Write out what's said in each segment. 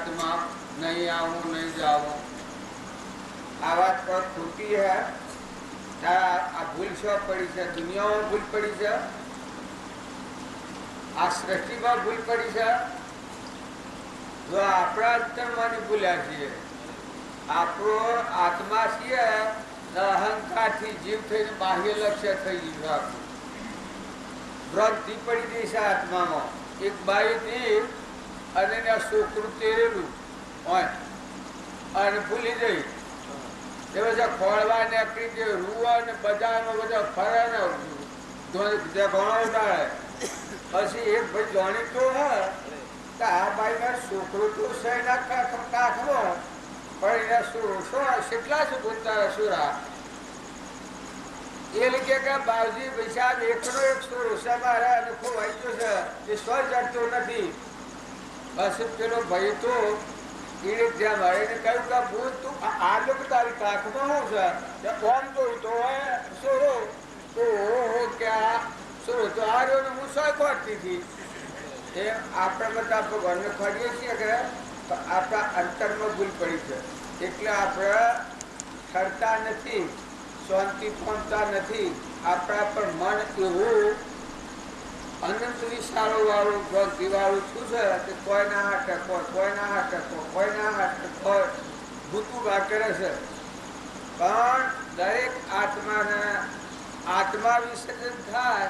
आत्मा नहीं आऊँ नहीं जाऊँ आ बात पर खोटी है। आ भूल शो पड़ी है, दुनिया में भूल पड़ी है, आ सृष्टि में भूल पड़ी है। जो अपना अंतर मन भूल्या छे, आपरो आत्मा छे अहंकार थी जीव थे बाह्य लक्ष्य थी भ्रांति पड़ी गई है आत्मा में। एक बाई थी अने छोकरू तेरेलू भूली गई बजा खोलवा नीकળી गई रुआ ने बजार में बजा फरे ने घणो उડાડે પછી એક ભાઈ જાણીતો હે કે આ બાઈ ના છોકરો તો સૈના કાખમાં પણ એના શું કેટલા શું બોલતા સુરા એ લીધે કે બાવજી પૈસા એકનો એક રોષા મારે અને ખૂબ વાંચ્યો છે એ સ્વ જડતો નથી। બસ પેલો ભાઈ તો એને જ્યાં મારે કહ્યું કે ભૂત તું આ લોક તારી કાખમાં શું છે કોમ જોયું તો સોરો તો હો ક્યા સોરો તો આ રહ્યો ને હું સોય ખોટતી હતી એ આપણે બધા ભગવાનને ખોડીએ છીએ કે આપણા અંતરમાં ભૂલ પડી છે એટલે આપણે ઠરતા નથી, શાંતિ પામતા નથી। આપણા પર મન એવું અનંત વિશાળો વાળું દિવાળું શું છે કે કોઈના ટકો કોઈના ટકો કોઈના ટકો ભૂતુબા કરે છે। પણ દરેક આત્માને આત્મા વિસર્જન થાય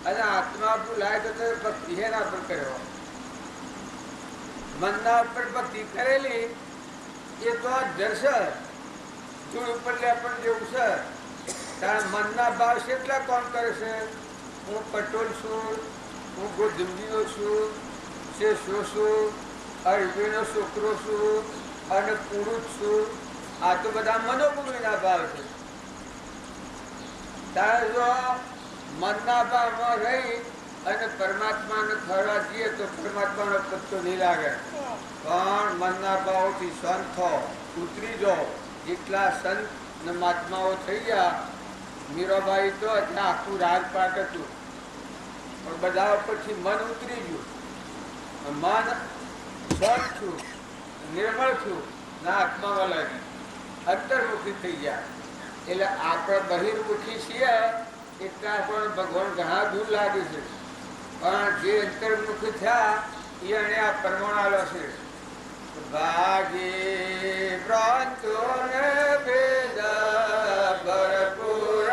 અને આત્મા ભૂલાય તો ભક્તિ એના પર કર્યો મનના ઉપર ભક્તિ કરેલી એ તો જશે ધૂળ ઉપર લેપણ જેવું છે। તારા મનના ભાવ કેટલા કોણ કરે છે હું પટોલ છું, હું ગોધમજીનો છું, શેષો છું, અળવીનો છોકરો છું અને પુરુષ છું। આ તો બધા મનોભૂમિના ભાવ છે। તારે જો મનના ભાવમાં રહી અને પરમાત્માને ખરવા જઈએ તો પરમાત્માનો પત્તો નહીં લાગે। પણ મનના ભાવથી સંત થો, ઉતરી જાઓ। જેટલા સંત ને મહાત્માઓ થઈ ગયા મીરાબાઈ તો ત્યાં આખું રાજપાટ હતું પણ બધા પછી મન ઉતરી ગયું। મન સ્વચ્છ છું, નિર્મળ છું ના આત્મામાં લાગી અંતર્મુખી થઈ ગયા। એટલે આપણે બહિર્મુખી છીએ એટલે આપણને ભગવાન ઘણા દૂર લાગે છે પણ જે અંતર્મુખી થયા એને આ પરમાણાલો છે ભાગે પ્રાંતો ને ભેદ ભરપૂર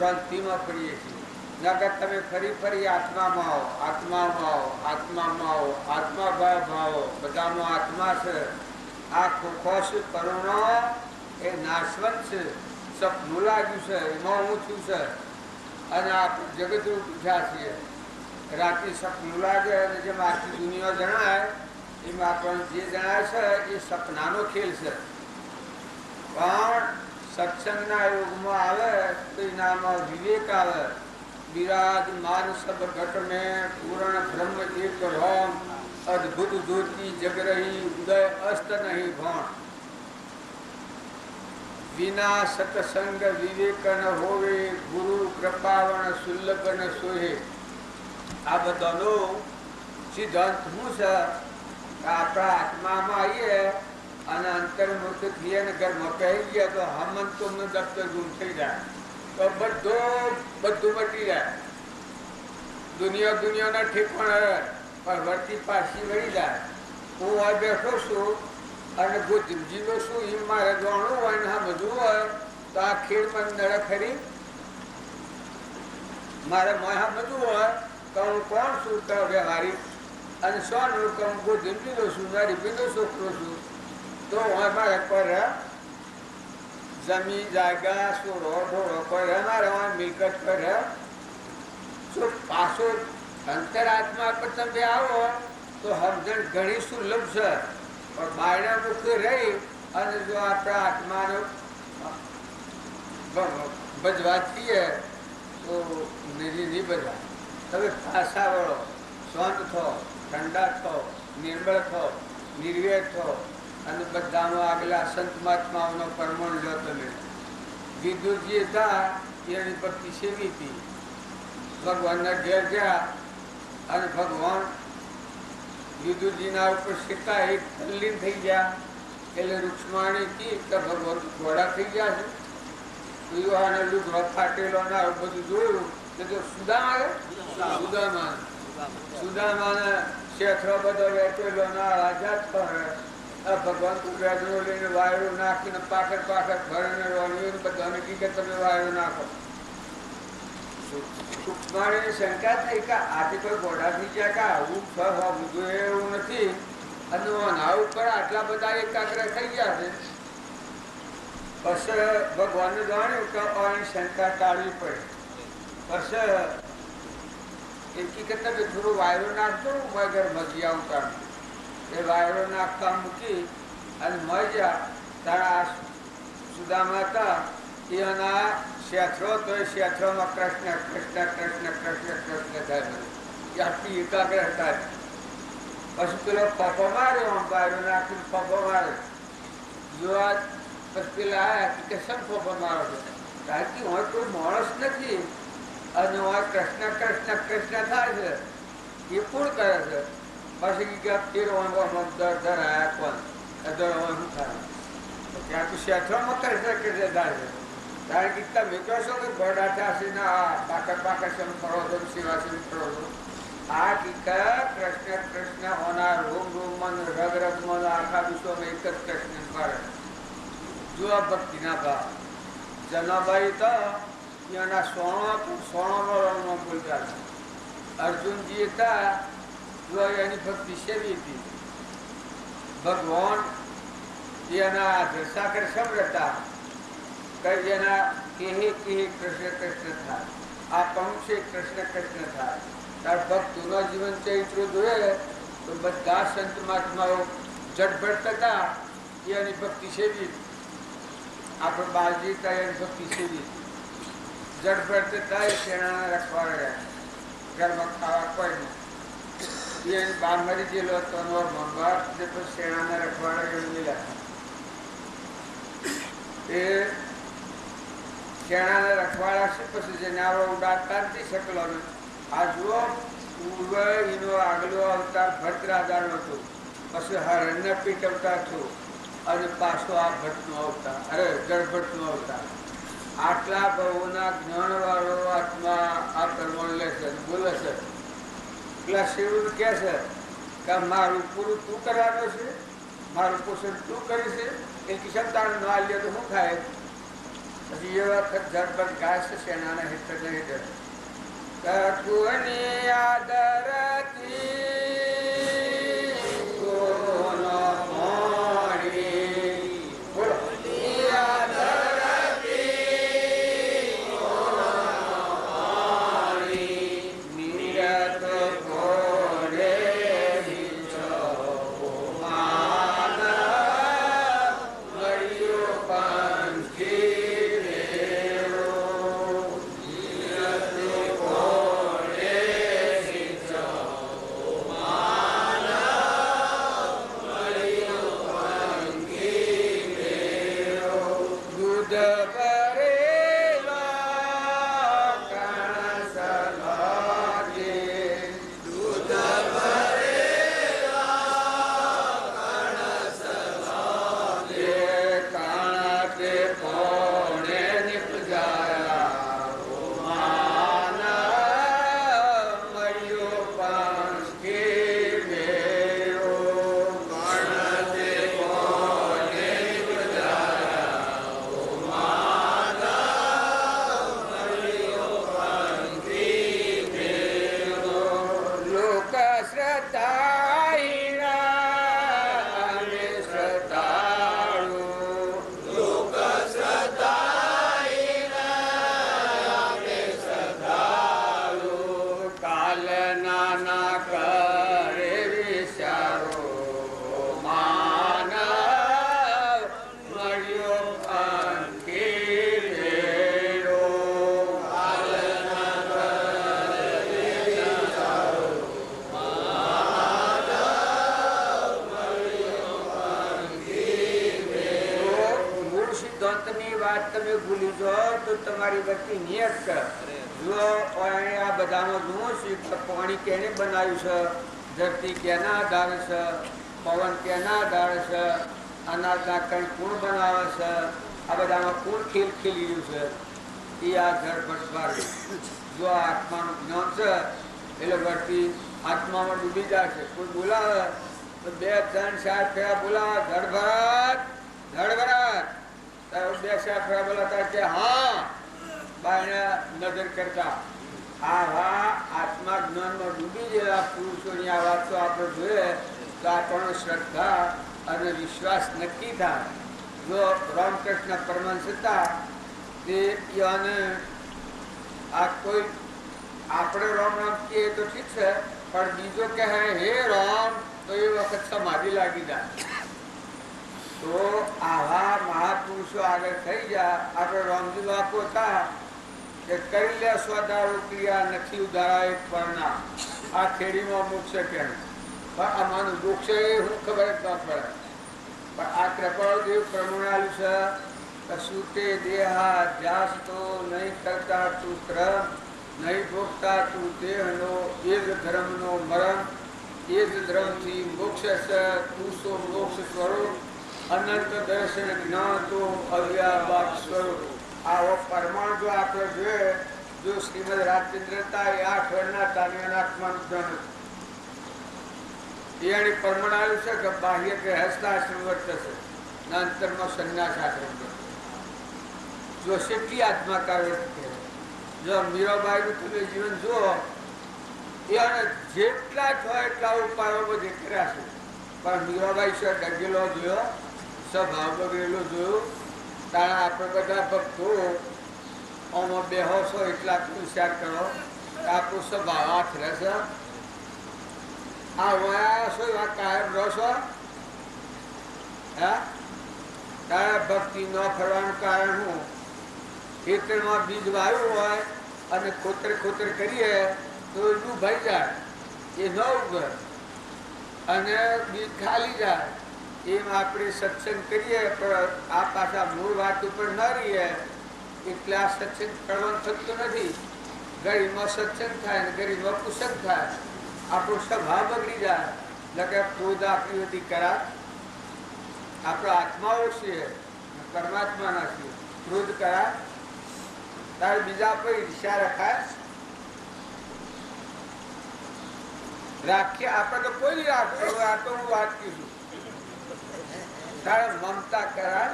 ભ્રાંતિમાં પડીએ છીએ. નગર તમે ફરી ફરી આત્મામાં આવો, આત્મામાં આવો, આત્મામાં આવો, આત્મા ભાવો, બધાનો આત્મા છે. આ ખોખો છે કરુણો એ નાશવંત છે, સપનું લાગ્યું છે, એમાં હું છું છે. અને આપણે જગત ઉઠ્યા છીએ. રાત્રિ સપનું લાગે અને જેમ આખી દુનિયા જણાય એમાં આપણને જે જણાય છે એ સપનાનો ખેલ છે. પણ સત્સંગના યોગમાં આવે તો એનામાં વિવેક આવે. વિરાજમાન સબ ઘટ में पूर्ण ब्रह्म एक राम अद्भुत ज्योति जग रही उदय अस्त नहीं भण बिना सत्संग विवेक न होवे गुरु कृपावण सुलभ न सोहे. આ બધાનો સિદ્ધાંત શું છે? આપણા આત્મામાં આવીએ અને અંતર્મુખ થઈએ ને ઘરમાં કહી ગયા તો હમન તો દફતર ગુમ થઈ જાય તો બધું મટી જાય. દુનિયાના ઠેકાણે પણ વર્તી પાછી વળી જાય. હું આ બેઠો છું અને જીવો છું એમ મારે જાણવું હોય ને સમજવું હોય તો આ ખેડમાં નડે ખરી. મારે સમજવું હોય તો હું કોણ છું તો વ્યવહારિક અને શું હું જીવો છું, મારી બીજો છોકરો છું તો મારે પર જમીન જાયગા સોડો ઢોળો કરે મારે મિલકત કરે. પાછો અંતરાત્મા પર તમે આવો તો સમજણ ઘણી સુલભ છે. પણ બાયણા મુખે રહી અને જો આપણા આત્માનો બજવા છીએ તો નહીં બજવા. તમે પાછા વળો, શાંત થો, ઠંડા થો, નિર્મળ થો, નિર્વેદ થો અને બધામાં આગલા સંત મહાત્માઓનો પરમાણ લો. તમે વિદુરજી હતા એની ભક્તિ સેવી હતી. ભગવાનના ઘેર ગયા અને ભગવાન વિદુરજીના ઉપર સીતા એક તલ્લીન થઈ ગયા. એટલે રૂક્ષ્માણી કી તો ભગવાન ઘોડા થઈ ગયા છે. યુવાને લુગડો ફાટેલો ના બધું જોયું તો સુદામા સુદામાને શેઠરો બધો વેચેલો ના આઝાદ કરે. ભગવાન વેચનો લઈને વાયરો નાખીને પાકડ ભરીને રોણ્યું બધાને કી કે તમે વાયરો નાખો. સૂક્ષ્માણીની શંકા થઈ કે આથી કોઈ ઘોડા થઈ ગયા કે આવું હોવું જોઈએ એવું નથી અને આવું પર આટલા બધા એકાગ્ર થઈ ગયા છે. પછી ભગવાનને જાણ્યું કે આની શંકા ટાળવી પડે. પછી એકી કરતા કે થોડું વાયરો નાખજો વગર મજી આવતા એ વાયરો નાખતા મૂકી અને મજા તારા સુદામા હતા એના શેઠરો તો એ શેઠરોમાં કૃષ્ણ કૃષ્ણ કૃષ્ણ કૃષ્ણ કૃષ્ણ થાય. આટલી એકાગ્ર હતા. પછી પેલો પપ્પો માર્યો વાયરો નાખીને પપ્પો માર્યો. જોવા પછી પેલા આવ્યા કે શમ પપ્પો મારો છો? કારણ કે હું કોઈ માણસ નથી અને હું કૃષ્ણ કૃષ્ણ કૃષ્ણ થાય છે એ પૂર્ણ કરે છે. પછી ફેરવામાં દર આવ્યા કોણ શું થાય ત્યાં તો શેઠરોમાં કૃષ્ણ કૃષ્ણ થાય છે. કારણ કે તમે કહો છો કે ઘોડા થશે ને પાકડ શમ ફરો છો, શિવાસન ફરો છો. આ ટીકા કૃષ્ણ કૃષ્ણ હોનાર રોમ રોમમાં રગ રગમાં આખા વિશ્વમાં એક જ કૃષ્ણ કરે. જો આ ભક્તિના ભાવ જનાભાઈ તો એના સોણો બોલતા હતા. અર્જુનજી હતા જો એની ભક્તિ સેવી હતી. ભગવાન એના દશાકર સમરતા કઈ એના કેહે કૃષ્ણ કૃષ્ણ થાય. આ પંક્ષે કૃષ્ણ કૃષ્ણ થાય. તાર ભક્તોના જીવન ચરિત્રો જોઈએ તો બધા સંત મહાત્માઓ ઝટભટ થતા એની ભક્તિ સેવી. આપણે બાલજી હતા એની ભક્તિ સેવી. ઝટભટ થતા એ શેણાના રખવાડ્યા ઘરમાં ખાવા કોઈ નહીં. એની બા મરી ગયેલો હતો મંગળ પછી શેણાના રખવાડા એમ મિલ્યા. એ શેણાના રખવાડા છે પછી જેને આવો ઉડાડતા નથી શકલો. આ જુઓ એનો આગલો અવતાર ભટ્ટરાજાનો હતો. પછી હરણ્ય પીઠ અવતાર થયો અને પાછો આ ભટ્ટનો અવતાર જળભટ્ટનો અવતાર. આટલા બહુના જ્ઞાનવાળો આત્મા આ પરમાણુ લે છે બોલે છે. પેલા શિવ કહે છે કે મારું પૂરું તું કરવાનું છે, મારું પોષણ તું કરી છે. એ કિશન તાર ના લે તો શું થાય? પછી એ વખત ઝડપટ ગાય છે સેનાના હેઠળ નહીં ડર કુની આદરતી કોનો મોડી બોલો તમે ભૂલી જાઓ તો તમારી વચ્ચે નિયત કર જો આ બધામાં જુઓ છું પાણી કેને બનાવ્યું છે, ધરતી કેના આધારે છે, પવન કેના આધારે છે, અનાજના કણ કોણ બનાવે છે, આ બધામાં કોણ ખેલ ખેલી રહ્યું છે એ આ ઝડપટ જો આત્માનું જ્ઞાન છે એટલે વર્તી આત્મામાં ડૂબી જાય છે. કોઈ બોલાવે તો 2 3 4 ફેરા બોલાવે ધડભરાટ ધડભરાટ 2 4 ફેરા બોલાતા કે હા બાયને નજર કરતા આવા આત્મા જ્ઞાનમાં ડૂબી ગયેલા પુરુષોની આ વાતો આપણે જોઈએ તો આપણને શ્રદ્ધા અને વિશ્વાસ નક્કી થાય. જો રામકૃષ્ણ પરમહંસ હતા તે યાને આ કોઈ આપણે રામ રામ કહીએ તો ઠીક છે પણ બીજો કહે હે રામ તો એ વખત સમાધિ લાગી જાય. તો આવા મહાપુરુષો આગળ થઈ જાય. આપણે રામજી બાપુ હતા કે કરી લે સ્વદારો ક્રિયા નથી ઉધારા એક પરના આ ખેડીમાં મોક્ષ કેમ પણ આમાંનું મોક્ષ એ હું ખબર જ ન પડે. પણ આ કૃપાળદેવ પ્રમાણાલું છે કશું તે દેહા ધ્યાસ તો નહીં કરતા તું ક્રમ નહીં ભોગતા તું દેહનો એ જ ધર્મનો મરમ એ જ ધર્મથી મોક્ષ છે તું સો મોક્ષ સ્વરૂપ અનંત દર્શન જ્ઞાતો અવ્યાભાગ સ્વરૂપ. આવો પરમાણુ જો આપણે જોઈએ જો શ્રીમદ રાજચંદ્રતા એ 8 વર્ષના તાન્યનાત્માનું ધન એની પરમાણુ છે કે બાહ્ય કે હસ્તાશ્રમ વર્તશે ના અંતરમાં સંન્યાસ આશ્રમ જો શેટલી આત્માકાર વર્તે. જો મીરાબાઈનું તમે જીવન જુઓ એને જેટલા જ હોય એટલા ઉપાયો બધે કર્યા છે પણ મીરાબાઈ છે ડગેલો જોયો સ્વભાવ બગડેલો જોયો. તારા આપણે બધા ભક્તો આમાં બેહોશો એટલા વિચાર કરો આપણો સ્વભાવ હાથ રહેશે. આ વયા છો આ કાયમ રહો હા તારા ભક્તિ ન ફરવાનું કારણ હું ખેતરમાં બીજ વાવ્યું હોય અને ખોતર કરીએ તો એ ડૂબાઈ જાય એ ન ઉગે અને બીજ ખાલી જાય. એમ આપણે સત્સંગ કરીએ પણ આ પાછા મૂળ વાત ઉપર ન રહીએ એટલે આ સત્સંગ કરવાનું થતું નથી. ગરીબમાં સત્સંગ થાય ને ગરીબમાં કુસંગ થાય. આપણો સ્વભાવ બગડી જાય. એટલે ક્રોધ આપણી બધી કરા આપણા આત્માઓ છીએ પરમાત્માના છીએ. ક્રોધ કરા તારે બીજા પર ઈર્ષા રખાય રાખીએ આપણે તો કોઈ નહીં રાખતો. આ તો હું વાત કીધું તારે મમતા કરાય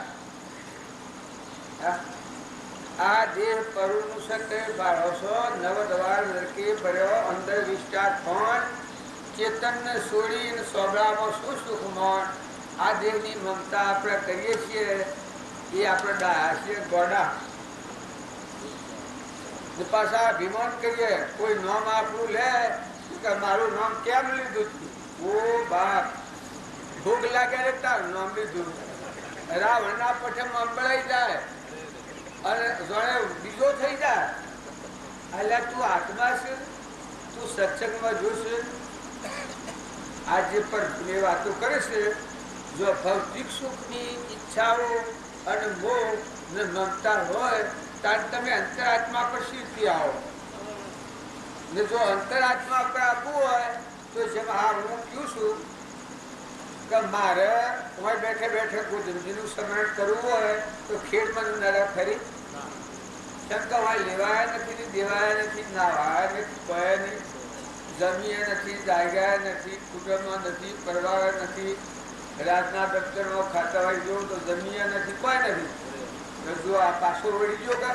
આ દેહ પરુનું સતે બાળોસો નવ દ્વાર નરકે ભર્યો અંદર વિસ્તાર પણ ચેતનને છોડીને સોબળામાં શું સુખ મોણ. આ દેહની મમતા આપણે કરીએ છીએ એ આપણે ડાયા છીએ ગોડા. પાછા અભિમાન કરીએ કોઈ નામ આપણું લે કે મારું નામ કેમ લીધું તું? ઓ બાપ, ભૂખ લાગે ને તારું નામ લીધું. રાવણના પઠે મંબળાઈ જાય અને જાણે બીજો થઈ જાય. એટલે તું આત્મા છે, તું સત્સંગમાં જોશે. આ જે પણ વાતો કરે છે, જો ભૌતિક સુખની ઈચ્છાઓ અને મોહ ને મમતા હોય ત્યારે તમે અંતરાત્મા પર શીખી આવો ને જો અંતરાત્મા પર આપવું હોય તો જેમ હા હું કહું છું કે મારે હું બેઠે બેઠે ગોવિંદજીનું સ્મરણ કરવું હોય તો ખેડ મને નરા ખરી કેમ કે હું લેવાયા નથી, દેવાયા નથી, નાવાયા નથી, પયા નહીં, જમીએ નથી, જાગ્યા નથી, કુટુંબમાં નથી, પરવાર નથી, રાતના દફતરમાં ખાતા હોય જોઉં તો જમીએ નથી, કોઈ નથી. જો આ પાછો વળી ગયો કે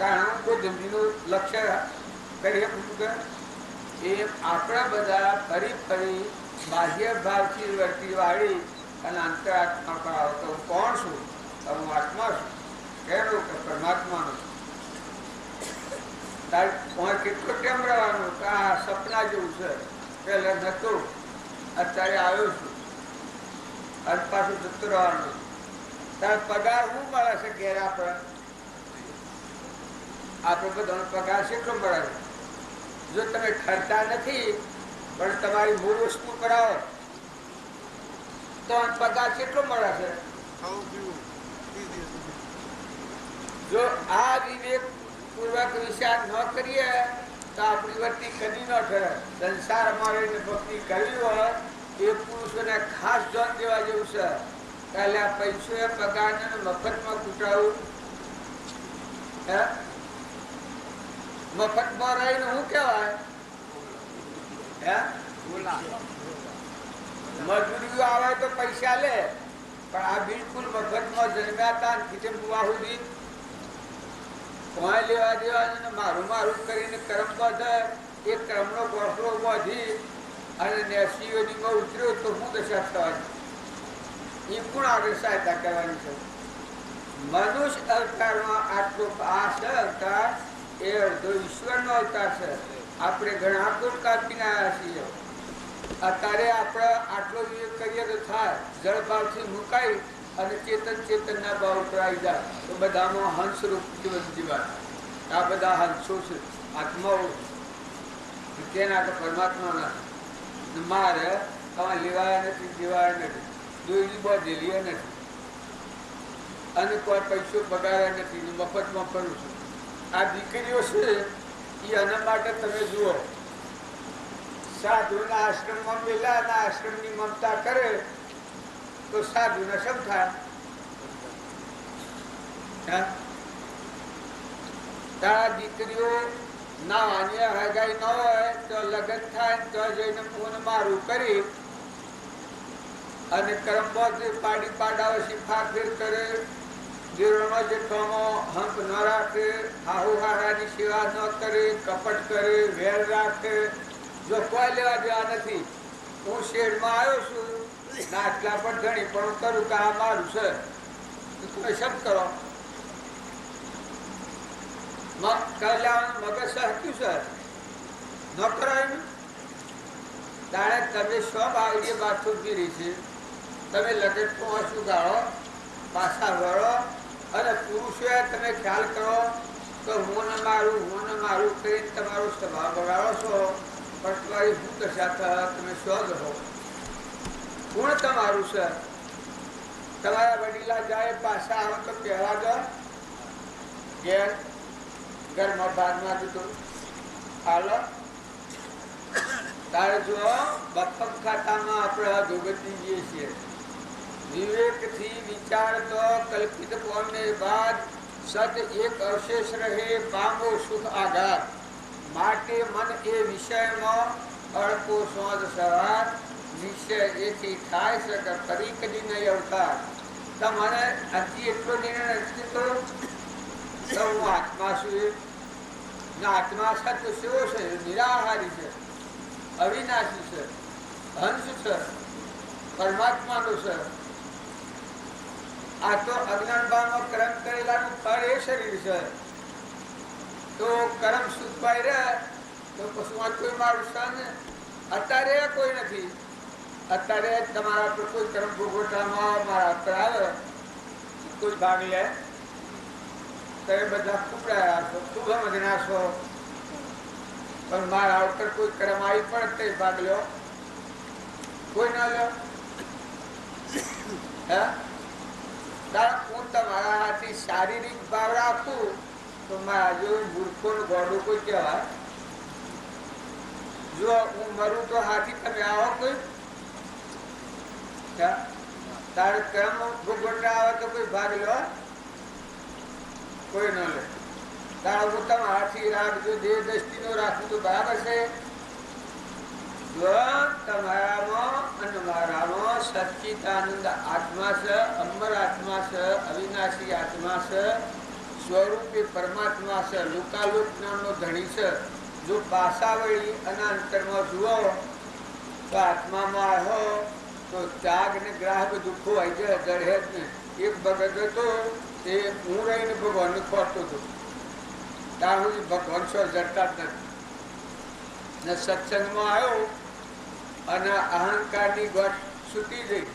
કારણ કોઈ જમીનનું લક્ષ્ય કરી શકું કે એ આપણા બધા ફરી ફરી બાહ્ય ભાવથી વર્તી વાળી અને અંતરાત્મા પર આવો તો હું કોણ છું? હું આત્મા છું. કહેલું કે પરમાત્માનું તારે કેટલું કેમ રહેવાનું કે આ સપના જેવું છે. પહેલા નહોતું, અત્યારે આવ્યો છું અને પાછું જતું રહેવાનું. તારે પગાર શું મળે છે? ઘેર આપણે બધાનો પગાર કેટલો મળે છે? જો તમે ખર્ચા નથી પણ તમારી મૂળ વસ્તુ કરાવો તો પગાર કેટલો મળે છે? જો આ વિવેક પૂર્વક વિચાર ન કરીએ તો આપણી વતી કદી ન ઠરે. સંસાર અમારે ભક્તિ કરવી હોય એ પુરુષોને ખાસ ધ્યાન દેવા જેવું છે. એટલે આ પૈસો એ પગારને મફતમાં કૂટાવું, મફતમાં રહીને શું કહેવાય? મજૂરીઓ આવે તો પૈસા લે, પણ આ બિલકુલ મફતમાં જન્મ્યા હતા કિચન બુવા સુધી કોઈ લેવા દેવા મારું મારું કરીને કર્મ બધે એ કર્મનો ગોઠવો બાંધી અને નેસીઓનીમાં ઉતર્યો તો હું દશા થવાની એ પણ આગળ સહાયતા કરવાની છે. મનુષ્ય અવતારમાં આટલો આ છે અવતાર એ અડધો ઈશ્વરનો અવતાર છે. આપણે ઘણા કુલ કાપીને આવ્યા છીએ. અત્યારે આપણે આટલો વિવેક કરીએ તો થાય. જળ ભાવથી મુકાઈ અને ચેતનના ભાવ ઉપર આવી જાય તો બધામાં હંસરૂપ જીવન. આ બધા હંસો છે, આત્માઓ તેના કે પરમાત્માના. મારે તમારે લેવાયા નથી, દેવાયા નથી, દોરી બાંધેલી નથી અને કોઈ પૈસો પગાર્યા નથી, મફતમાં ફરું છું. આ દીકરીઓ છે એ આના માટે તમે જુઓ સાધુના આશ્રમમાં મેલા અને આશ્રમની મમતા કરે તો સાધુને શમ થાય? તારા દીકરીઓ ના અન્ય હગાઈ ન હોય તો લગ્ન થાય તો જઈને ફોન મારું કરી અને કર્મબોધ પાડી પાડાઓ શિફાફેર કરે, દેવનો જેઠોનો હંપ ન રાખે, હાહુ હારાની સેવા ન કરે, કપટ કરે, વેર રાખે. જો કોઈ લેવા દેવા નથી. હું શેડમાં આવ્યો છું ના આટલા પણ ધણી પણ કરું કે આ મારું છે, તમે શબ્દ કરો. મગજ સહક્યું છે ન કરાય. તાણે તમે સબ આવી વાત ઉભી રહી છે. તમે લગન પહોંચું ગાળો, પાછા વળો અને પુરુષોએ તમે ખ્યાલ કરો તો હું ને મારું કરીને તમારો સ્વભાવ બગાડો છો. પણ તમારી શું દશા તમે સ્વગ હો. ગુણ તમારું છે. તમારા વડીલા જાય પાછા આવે તો કહેવા દો ઘેર ઘરમાં બાદમાં દીધું હાલો. તારે જો બપક ખાતામાં આપણે ધોગતી જઈએ છીએ. વિવેકથી વિચાર તો કલ્પિત પામે બાદ સત એક અવશેષ રહે પામો સુખ આઘાત. માટે મન એ વિષયમાં અડકો સોજ સવાર વિષય એથી થાય છે કે ફરી કદી નહીં અવતાર. તમારે હજી એટલો નિર્ણય નથી તો તો હું આત્મા છું એ આત્મા છે તો સેવો છે, નિરાહારી છે, અવિનાશી છે, હંસ છે, પરમાત્માનો છે. આ તો અજ્ઞાન ભાવમાં કર્મ કરેલાનું ફળ એ શરીર છે. તો કર્મ સુખભાઈ રહે તો પશુમાં કોઈ મારું છે ને. અત્યારે કોઈ નથી. અત્યારે તમારા પર કોઈ કર્મ ભોગવટામાં મારા પર આવે, કોઈ ભાગ લે, તમે બધા ખૂબ રહ્યા છો, ખૂબ સમજના છો. પણ મારા ઉપર કોઈ કર્મ આવી પણ તે ભાગ લો, કોઈ ના લો. હે હું તમારા હાથી શારીરિક ભાવ રાખું તો મારા જેવું મૂર્ખોનું ગોળું કોઈ કહેવાય. જો હું મરું તો હાથી તમે આવો કોઈ, તારે કર્મ ભોગવટા આવે તો કોઈ ભાગ લો, કોઈ ન લે. તારા હું તમારાથી રાખજો, દેહ દ્રષ્ટિ નો રાખવું તો બરાબર છે. જો તમારામાં અને મારામાં સચ્ચિદાનંદ આત્મા છે, અમર આત્મા છે, અવિનાશી આત્મા છે, સ્વરૂપે પરમાત્મા છે, લોકાલોક જ્ઞાનનો ધણી છે. જો પાસા વળી અને અંતરમાં જુઓ તો આત્મામાં આવ્યો તો ત્યાગ ને ગ્રાહ બધું ખોવાઈ જાય, જડે જ ને. એક ભગત હતો એ હું રહીને ભગવાનને ખોટતો હતો, ત્યાં સુધી ભગવાન સ્વ જડતા જ નથી. ને સત્સંગમાં આવ્યો અને અહંકારની ગોઠ છૂટી ગઈ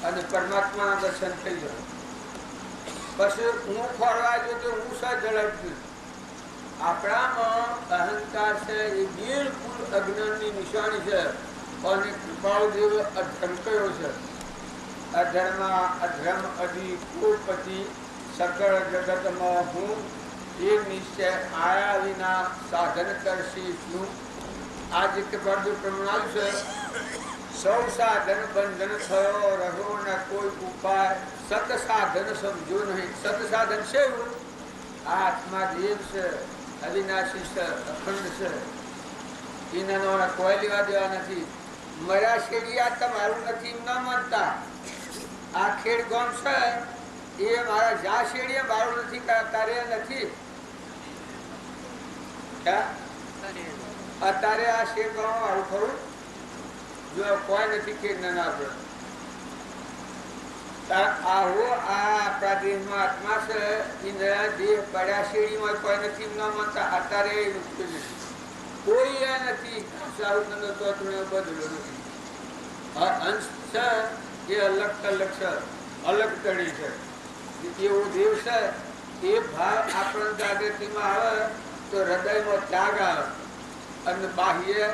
અને પરમાત્માના દર્શન થઈ ગયા. પછી હું ખોરવા જો તો હું સહ જળપ. આપણામાં અહંકાર છે એ બિલકુલ અજ્ઞાનની નિશાની છે. અને કૃપાળુ દેવ અધર્મ કયો છે. અધર્મ અધર્મ અધિ કુળપતિ સકળ જગતમાં હું એ નિશ્ચય આયા વિના સાધન કરશી શું. આ જે કૃપાળુ પ્રમાણ છે, સૌ સાધન બંધન થયો રહ્યો ન કોઈ ઉપાય, સત સાધન સમજો નહીં. સત સાધન છે એવું આ આત્મા દેવ છે, અવિનાશી છે, અખંડ છે. એના કોઈ લેવા દેવા નથી. મર્યા શેડિયા તમારું નથી એમ ના માનતા. આ ખેડ ગામ છે એ મારા જા શેડિયા મારું નથી, તારે નથી. અત્યારે આ શેર ગામ મારું ખરું જો કોઈ નથી ખેડ ના આપડે. આવો આ આપણા દેહમાં આત્મા છે, એના દેહ પડ્યા શેડીમાં કોઈ નથી એમ ના માનતા. અત્યારે કોઈ નથી. સારું નંદર તો બદલો નથી. અંશ છે એ અલગ તલગ છે, અલગ તળી છે. એવો દેવ છે એ ભાવ આપણા જાગૃતિમાં આવે તો હૃદયમાં ત્યાગ આવે અને બાહ્ય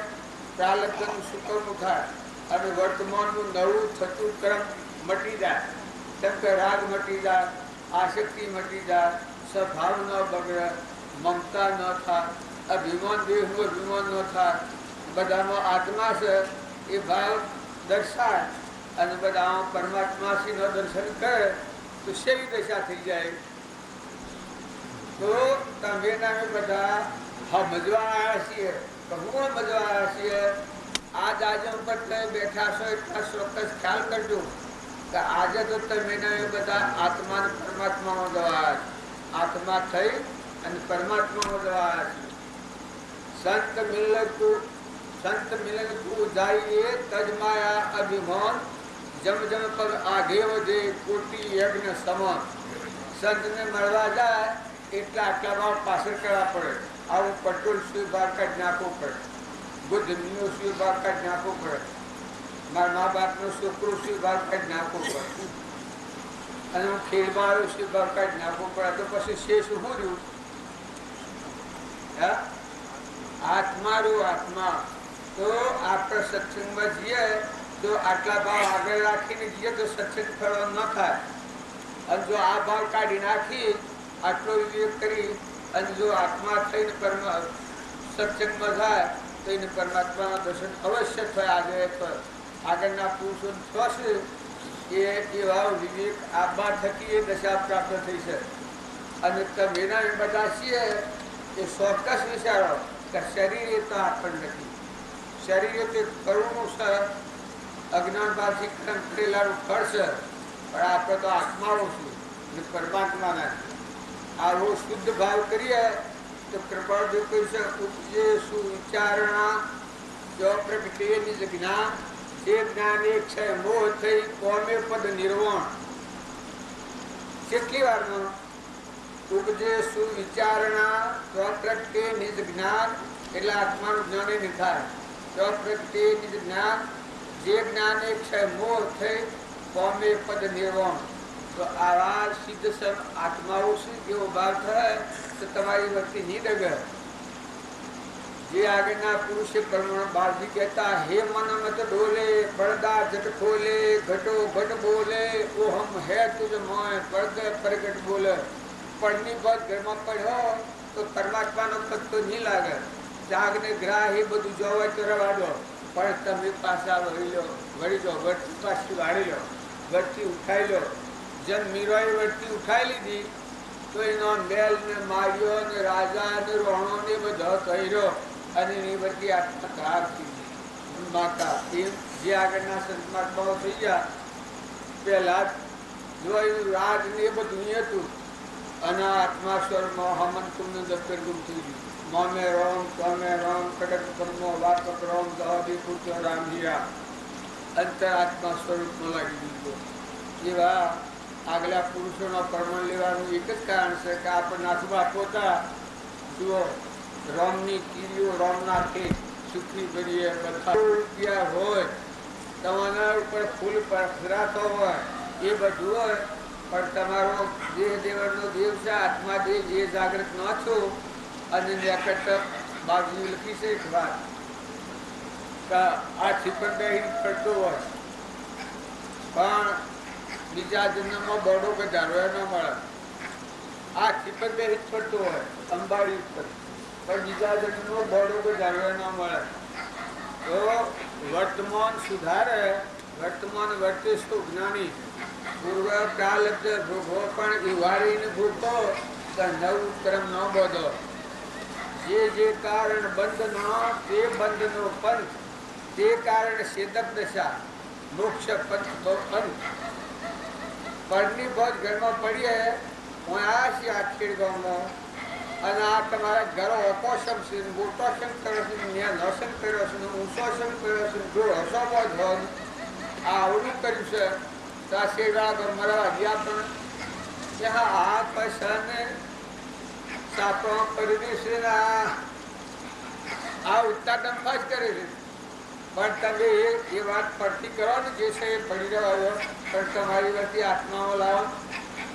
પ્રાલબ્ધનું સુકરણું થાય અને વર્તમાનનું નવું થતું કર્મ મટી જાય. કેમ કે રાગ મટી જાય, આસક્તિ મટી જાય, સ્વભાવ ન બગડે, મમતા ન થાય, અભિમાન દેહનું અભિમાન ન થાય. બધામાં આત્મા છે એ ભાવ દર્શાય અને બધા પરમાત્માશ્રીનો દર્શન કરે તો સેવી દશા થઈ જાય. તો તમે નામે બધા સમજવા આવ્યા છીએ, હું સમજવા આવ્યા છીએ. આ દાજમ પર તમે બેઠા છો એટલા ચોક્કસ ખ્યાલ કરજો કે આજે તો તમે બધા આત્મા પરમાત્મામાં જવાયા છે. આત્મા થઈ અને પરમાત્મામાં જવાયા છે. સંત મિલન તું જાઈએ તજ માયા અભિમાન, જમ જમ પર આગે વધે કોટી યજ્ઞ સમાન. સંતને મળવા જાય એટલા આટલા ભાવ પાછળ કરવા પડે. આવું પટોલ સ્વીભાર કાઢ નાખવું પડે, બુદ્ધનો સ્વીભાર કાઢ નાખવું પડે, મારા મા બાપનો છોકરો સ્વીભાર કાઢ નાખવું પડે અને હું ખેડમાં સ્વીભાર કાઢ નાખવું પડે. તો પછી શેષ શું રહ્યું? આત્મારું આત્મા. તો આપણે સત્સંગમાં જઈએ તો આટલા ભાવ આગળ રાખીને જઈએ તો સત્સંગ ફળવા ન થાય. અને જો આ ભાવ કાઢી નાખી આટલો વિવેક કરી અને જો આત્મા થઈને સત્સંગમાં જાય તો એને પરમાત્માના દર્શન અવશ્ય થાય. આગળના પુરુષો થશે એ એવા વિવેક આબા થકી એ દશા પ્રાપ્ત થઈ છે. અને તમેના બધા છીએ એ ચોક્કસ વિચારો કે શરીર એ તો આપણને નથી. શરીર તે કરુણું છે, અજ્ઞાનભાવથી કર્મ કરેલાનું ફળ છે. પણ આપણે તો આત્માઓ છું ને પરમાત્માના. આવો શુદ્ધ ભાવ કરીએ તો કૃપાળુ કહી છે ઉપજે સુવિચારણા જો પ્રગટે નિજ જ્ઞાન જે જ્ઞાન એક છે મોહ થઈ કોમે પદ નિર્વાણ. કેટલી વારનો ઉપજે સુવિચારણા જો પ્રગટે નિજ જ્ઞાન એટલે આત્માનું જ્ઞાન નહીં થાય. જો પ્રગટે નિજ જ્ઞાન જે જ્ઞાન એક છે મોહ થઈ કોમે પદ નિર્વાણ. તો આવા સિદ્ધ સમ આત્માઓ શું કેવો ભાવ થાય તો તમારી વચ્ચે નહીં ડગે. જે આગળના પુરુષે પ્રમાણ બાળજી કહેતા હે મન મત ડોલે પડદા જટ ખોલે ઘટો ઘટ બોલે ઓ હમ હે તુજ મોય પડદે પ્રગટ બોલે. પડની બાદ ઘરમાં પડ્યો તો પરમાત્માનો પત્તો નહીં લાગે. જાગને ગ્રાહ એ બધું જોવા તો રવાડો પણ તમે પાછા વળી લો વળી જાઓ વળતી પાછી વાળી લો વળતી ઉઠાઈ લો. જેમ મીરાએ વળતી ઉઠાઈ લીધી તો એનો મેલ ને માર્યો ને રાજા ને રોણો ને બધા કર્યો અને એની બધી આત્મા ખરાબ થઈ ગઈ માતા. એ જે આગળના સંતમાત્માઓ થઈ ગયા પહેલા જોયું રાજ ને એ બધું હતું અને આત્મા સ્વરમાં હમન કુમનું દફતર ગુમ થઈ ગયું. મોમે રોમ તમે રોમ કડક કર્મો વાપક રોમ દહદી પૂછો રામજીરા અંતર આત્મા સ્વરૂપમાં લાગી દીધો. એવા આગલા પુરુષોના પરમાણ લેવાનું એક જ કારણ છે કે આપણે નાથમાં પોતા જુઓ રોમની કીડીઓ રોમના ખેત સુખી કરીએ બધા રૂપિયા હોય તમારા ઉપર ફૂલ પથરાતો હોય એ બધું હોય પણ તમારો દેહ દેવળનો દેવ છે આત્મા દેહ જે જાગૃત ન છો અને નેકટ બાજુ લખી છે એક વાત આ છીપર બેહીને પડતો હોય પણ બીજા જન્મમાં બડો કે ધારવા ન મળે. આ છીપર બેહી પડતો હોય અંબાડી ઉપર પણ બીજા જન્મમાં બડો કે ધારવા ન મળે. તો વર્તમાન સુધારે વર્તમાન વર્તે તો જ્ઞાની પૂર્વ કાલ ભોગવો પણ વિવારીને ભૂતો તો નવ ક્રમ ન બોધો. જે કારણ બંધનો તે બંધનો પંથ તે કારણ સેદક દશા મોક્ષ પંથ તો પંથ. પડની બહુ ઘરમાં પડીએ હું આ છે આ ખેડગામમાં અને આ તમારા ઘરો અપોષમ છે મોટોષમ કર્યો છે ત્યાં નોષમ કર્યો છે ઊંચોષમ કર્યો છે જો હસોમાં જ હોય આ આવડું કર્યું છે તો આ શેરવાળા મરવા ગયા પણ ત્યાં આ પૈસાને સાપો કરી છે ને આ ઉત્તાદન જ કરે છે. પણ તમે એ વાત પડતી કરો ને જે છે એ પડી રહ્યો પણ તમારી વચ્ચે આત્માઓ લાવો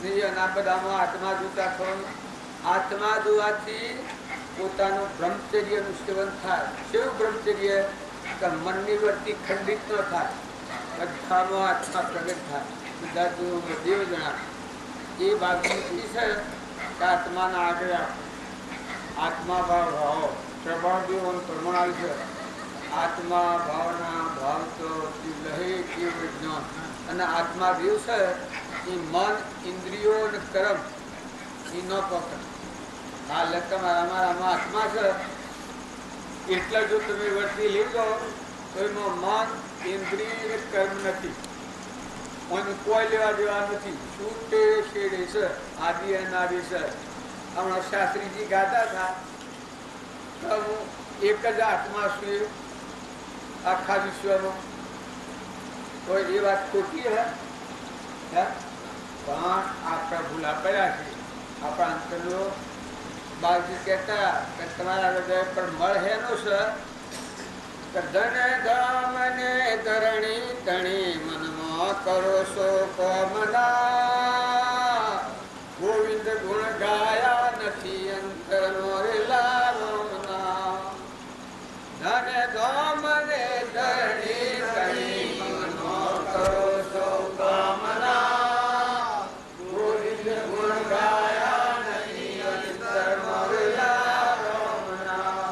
ને એના બધામાં આત્મા જોતા થો. આત્મા જોવાથી પોતાનું બ્રહ્મચર્યનું સેવન થાય. કેવું બ્રહ્મચર્ય કે મનની વૃત્તિ ખંડિત ન થાય બધામાં આત્મા પ્રગટ થાય. બધા દેવ જણા એ બાબતની છે કે આત્માના આગળ આત્મા ભાવ ભાવો પ્રભાવ દેવો પ્રમાણ છે. આત્મા ભાવના ભાવ તો લહે એ વિજ્ઞાન અને આત્મા દેવ છે એ મન ઇન્દ્રિયો અને કર્મ એ ન પકડ. આ તમારામાં આત્મા છે એટલા જો તમે વર્તી લઈ જાઓ તો એમાં મન ઇન્દ્રિય અને કર્મ નથી. અને કોઈ લેવા દેવા નથી. છૂટે છેડે છે આદિ અનાદિ છે. હમણાં શાસ્ત્રીજી ગાતા હતા તો હું એક જ આત્મા છું આખા વિશ્વમાં. તો એ વાત ખોટી હે પણ આપણા ભૂલા પડ્યા છે. આપણા અંતરનો બાળજી કહેતા કે તમારા હૃદય પર મળ હેનો છે કે ધન ધામને ધરણી તણી મનમાં કરો છો કોમના. ગોવિંદ ગુણ ગાયા નથી અંતરનો રેલા રોમના. ધન ધામને ધરણી તણી મનમાં કરો છો કોમના. ગોવિંદ ગુણ ગાયા નથી અંતરનો રેલા રોમના.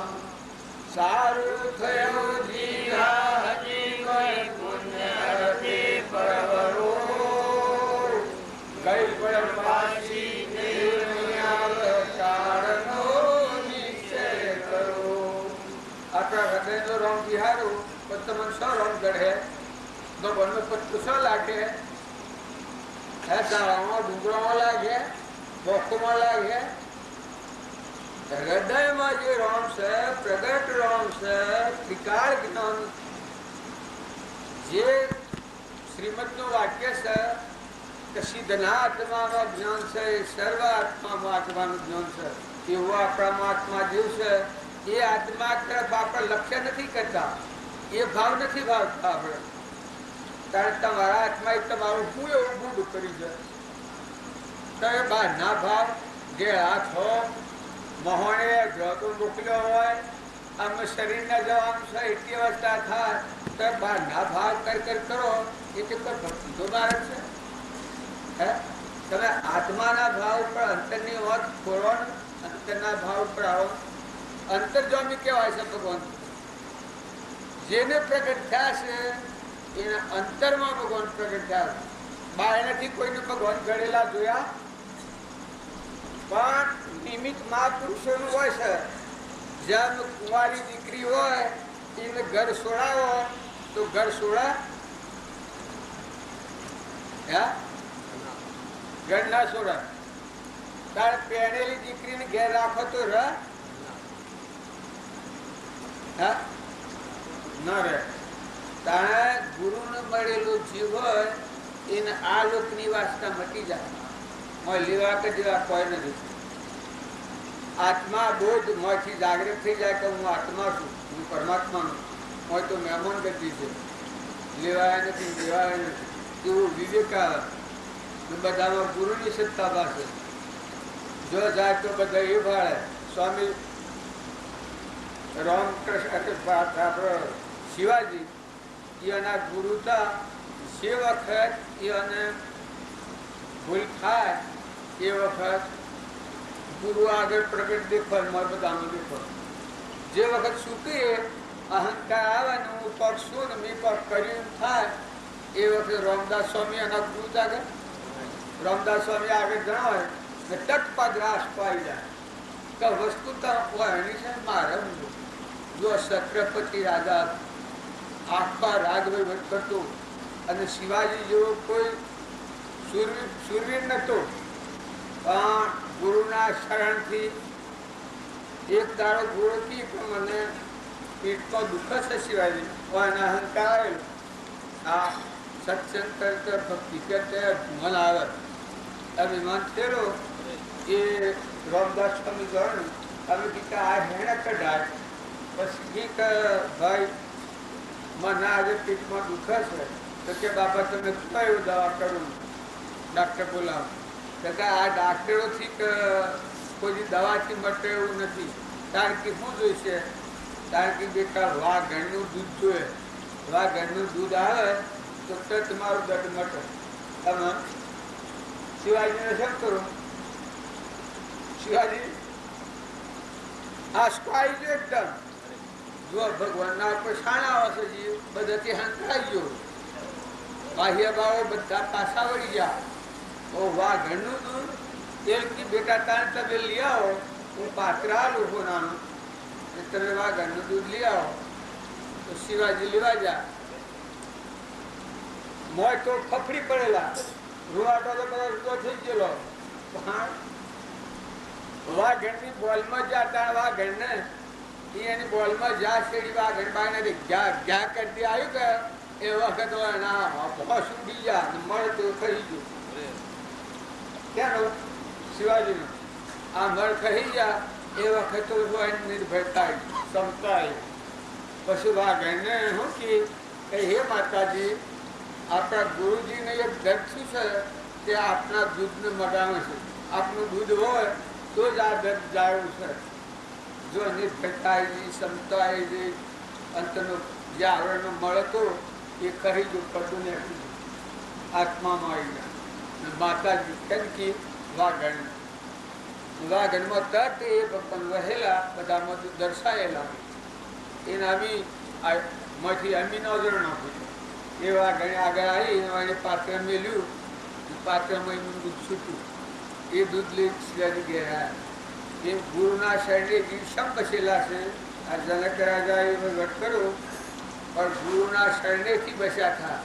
સારું થયું જીવા હજી કોઈ પુણ્ય નથી પરવરો. ગઈ પણ પાછી કારણો નિશ્ચય કરો. આપણા હૃદયનો રોમ વિહારું પણ તમને શું રોમ ચઢે ભગવાનનો પત્તું શું લાગે હે શાળામાં ડુંગરામાં લાગે મોખમાં લાગે હૃદયમાં જે રોમ છે, પ્રગટ રોમ છે, ત્રિકાળ જ્ઞાન, જે શ્રીમદનું વાક્ય છે કે સિદ્ધના આત્મામાં જ્ઞાન છે, એ સર્વ આત્મામાં આત્માનું જ્ઞાન છે, એવું આપણામાં આત્મા જેવું છે. એ આત્મા તરફ આપણે લક્ષ્ય નથી કરતા, એ ભાવ નથી ભાવતા આપણે. કારણ તમારા આત્મા તમારું હું એવું ગુડ કરી જાય તમે બહાર ના ભાવ જે હાથ હો મહોણે જોતો મોકલ્યો હોય, આમ શરીરના જવાનું છે, એટલી અવસ્થા થાય તો બહાર ના ભાવ કર કરો, એ તો ભક્તિનો માર્ગ છે. હે તમે આત્માના ભાવ ઉપર અંતરની વાત ખોલો ને, અંતરના ભાવ ઉપર આવો. અંતર્જામી કહેવાય છે ભગવાન. જેને પ્રગટ થયા છે એના અંતરમાં ભગવાન પ્રગટ થયા. બહારથી કોઈને ભગવાન ઘડેલા જોયા, પણ નિમિત્ત મહાપુરુષોનું હોય છે. જેમ કુંવારી દીકરી હોય એને ઘર છોડાવો તો ઘર છોડા, ઘર ના છોડા. તારે પહેરેલી દીકરીને ઘેર રાખો તો ના રહે. તારે ગુરુને મળેલો જીવ હોય એને આ લોકની વાસના મટી જાય. લેવા કે જેવા કોઈ નથી. આત્મા બોધ મોંથી જાગૃત થઈ જાય કે હું આત્મા છું, હું પરમાત્માનું. હોય તો મહેમાન ગતિ છે, લેવાય નથી, દેવાય નથી, એવું વિવેક આવે. બધામાં ગુરુની સત્તા પાસે જો જાય તો બધા એ ભાળે. સ્વામી રામકૃષ્ણ આપણે શિવાજી એના ગુરુ હતા. જે વખત એને ભૂલ થાય એ વખત ગુરુ આગળ પ્રગટ દેખાય, બધામાં દેખાય. જે વખત સુખી અહંકાર આવે ને હું પગ શું ને મેં પગ કર્યું થાય એ વખતે રામદાસ સ્વામી એના ગુરુ આગળ, રામદાસ સ્વામી આગળ જણાવે ને તટપદ રાસ પાઈ જાય કે વસ્તુ તો એની છે મારે. જો છત્રપતિ રાજા આખા રાજવહીવટ કરતો અને શિવાજી જેવો કોઈ શૂરવીર નહોતો, પણ ગુરુના શરણથી એક દાડો ગુરુ કી કે મને પેટમાં દુઃખ છે શિવાજી, અને અહંકાર આવેલો. આ સત્સંગ કરતા ભક્તિ કરતા મન આવે અભિમાન થયેલો. એ રામદાસ સ્વામી ગણ અમે કીધા આ હેણા કઢાય. પછી કે ભાઈ મને આજે પેટમાં દુઃખ છે તો કે બાપા તમે કયું દવા કરું? ડાક્ટર બોલાવો. કે આ ડાક્ટરોથી કોઈ દવાથી મટે એવું નથી. કારણ કે શું જોઈશે? કારણ કે બેટા વાઘણનું દૂધ જોઈએ. વાઘણનું દૂધ આવે તો તમારું દર્દ મટે. તમે શિવાજીને શું કરો? શિવાજી આસ્કો આવી ગયો એકદમ. જો ભગવાનના કોઈ શાણા આવશે જીવ બધાથી હંકાઈ ગયો. બાહ્ય ભાવો બધા પાછા વળી ગયા. વાઘણનું દૂધ તેલથી બેટા તાણ તમે લઈ આવો, હું પાત્રા લોકો નાનું તમે વાઘણનું દૂધ લઈ આવો. તો શિવાજી લેવા જા. મોય તો ફફડી પડેલા, રૂવાટો તો બધા રૂડો થઈ ગયેલો. વાઘણની બોલમાં જાતા વાઘણને એની બોલમાં જા શેડી વાઘણ બાય ઘા કરતી આવ્યું કે એ વખત હોશ ઉડી જા મળ તો ખરી ગયું. ક્યાંનો? શિવાજીનો. આ મળ ખરી ગયા એ વખત તો નિર્ભયતા ક્ષમતા. પછી વાઘણને શું કે હે માતાજી આપણા ગુરુજીને એક દર્દ શું છે તે આપણા દૂધને મગાવે છે. આપનું દૂધ હોય તો જ આ દર્દ જાય છે. જો નિર્ભયતા આવી, ક્ષમતા આવી, અંતનો જે આવરણનો મળ હતો એ ખરી ગયો, પડું ને આત્મામાં આવી ગયા. માતાજી કનકી વાઘણ, વાઘણમાં તટ એ ભગવાન વહેલા બધામાં દર્શાયેલા. એને આવી માંથી અમીનો જણ નાખ્યું. એ વાઘણે આગળ આવી એને પાત્ર મેલ્યું. પાત્રમાં એનું દૂધ છૂટ્યું. એ દૂધ લઈ શિવાજી ગયા. એ ગુરુના શરણે જીવશમ બસેલા છે. આ જનક રાજા એ વટ કરો પણ ગુરુના શરણેથી બસ્યા હતા.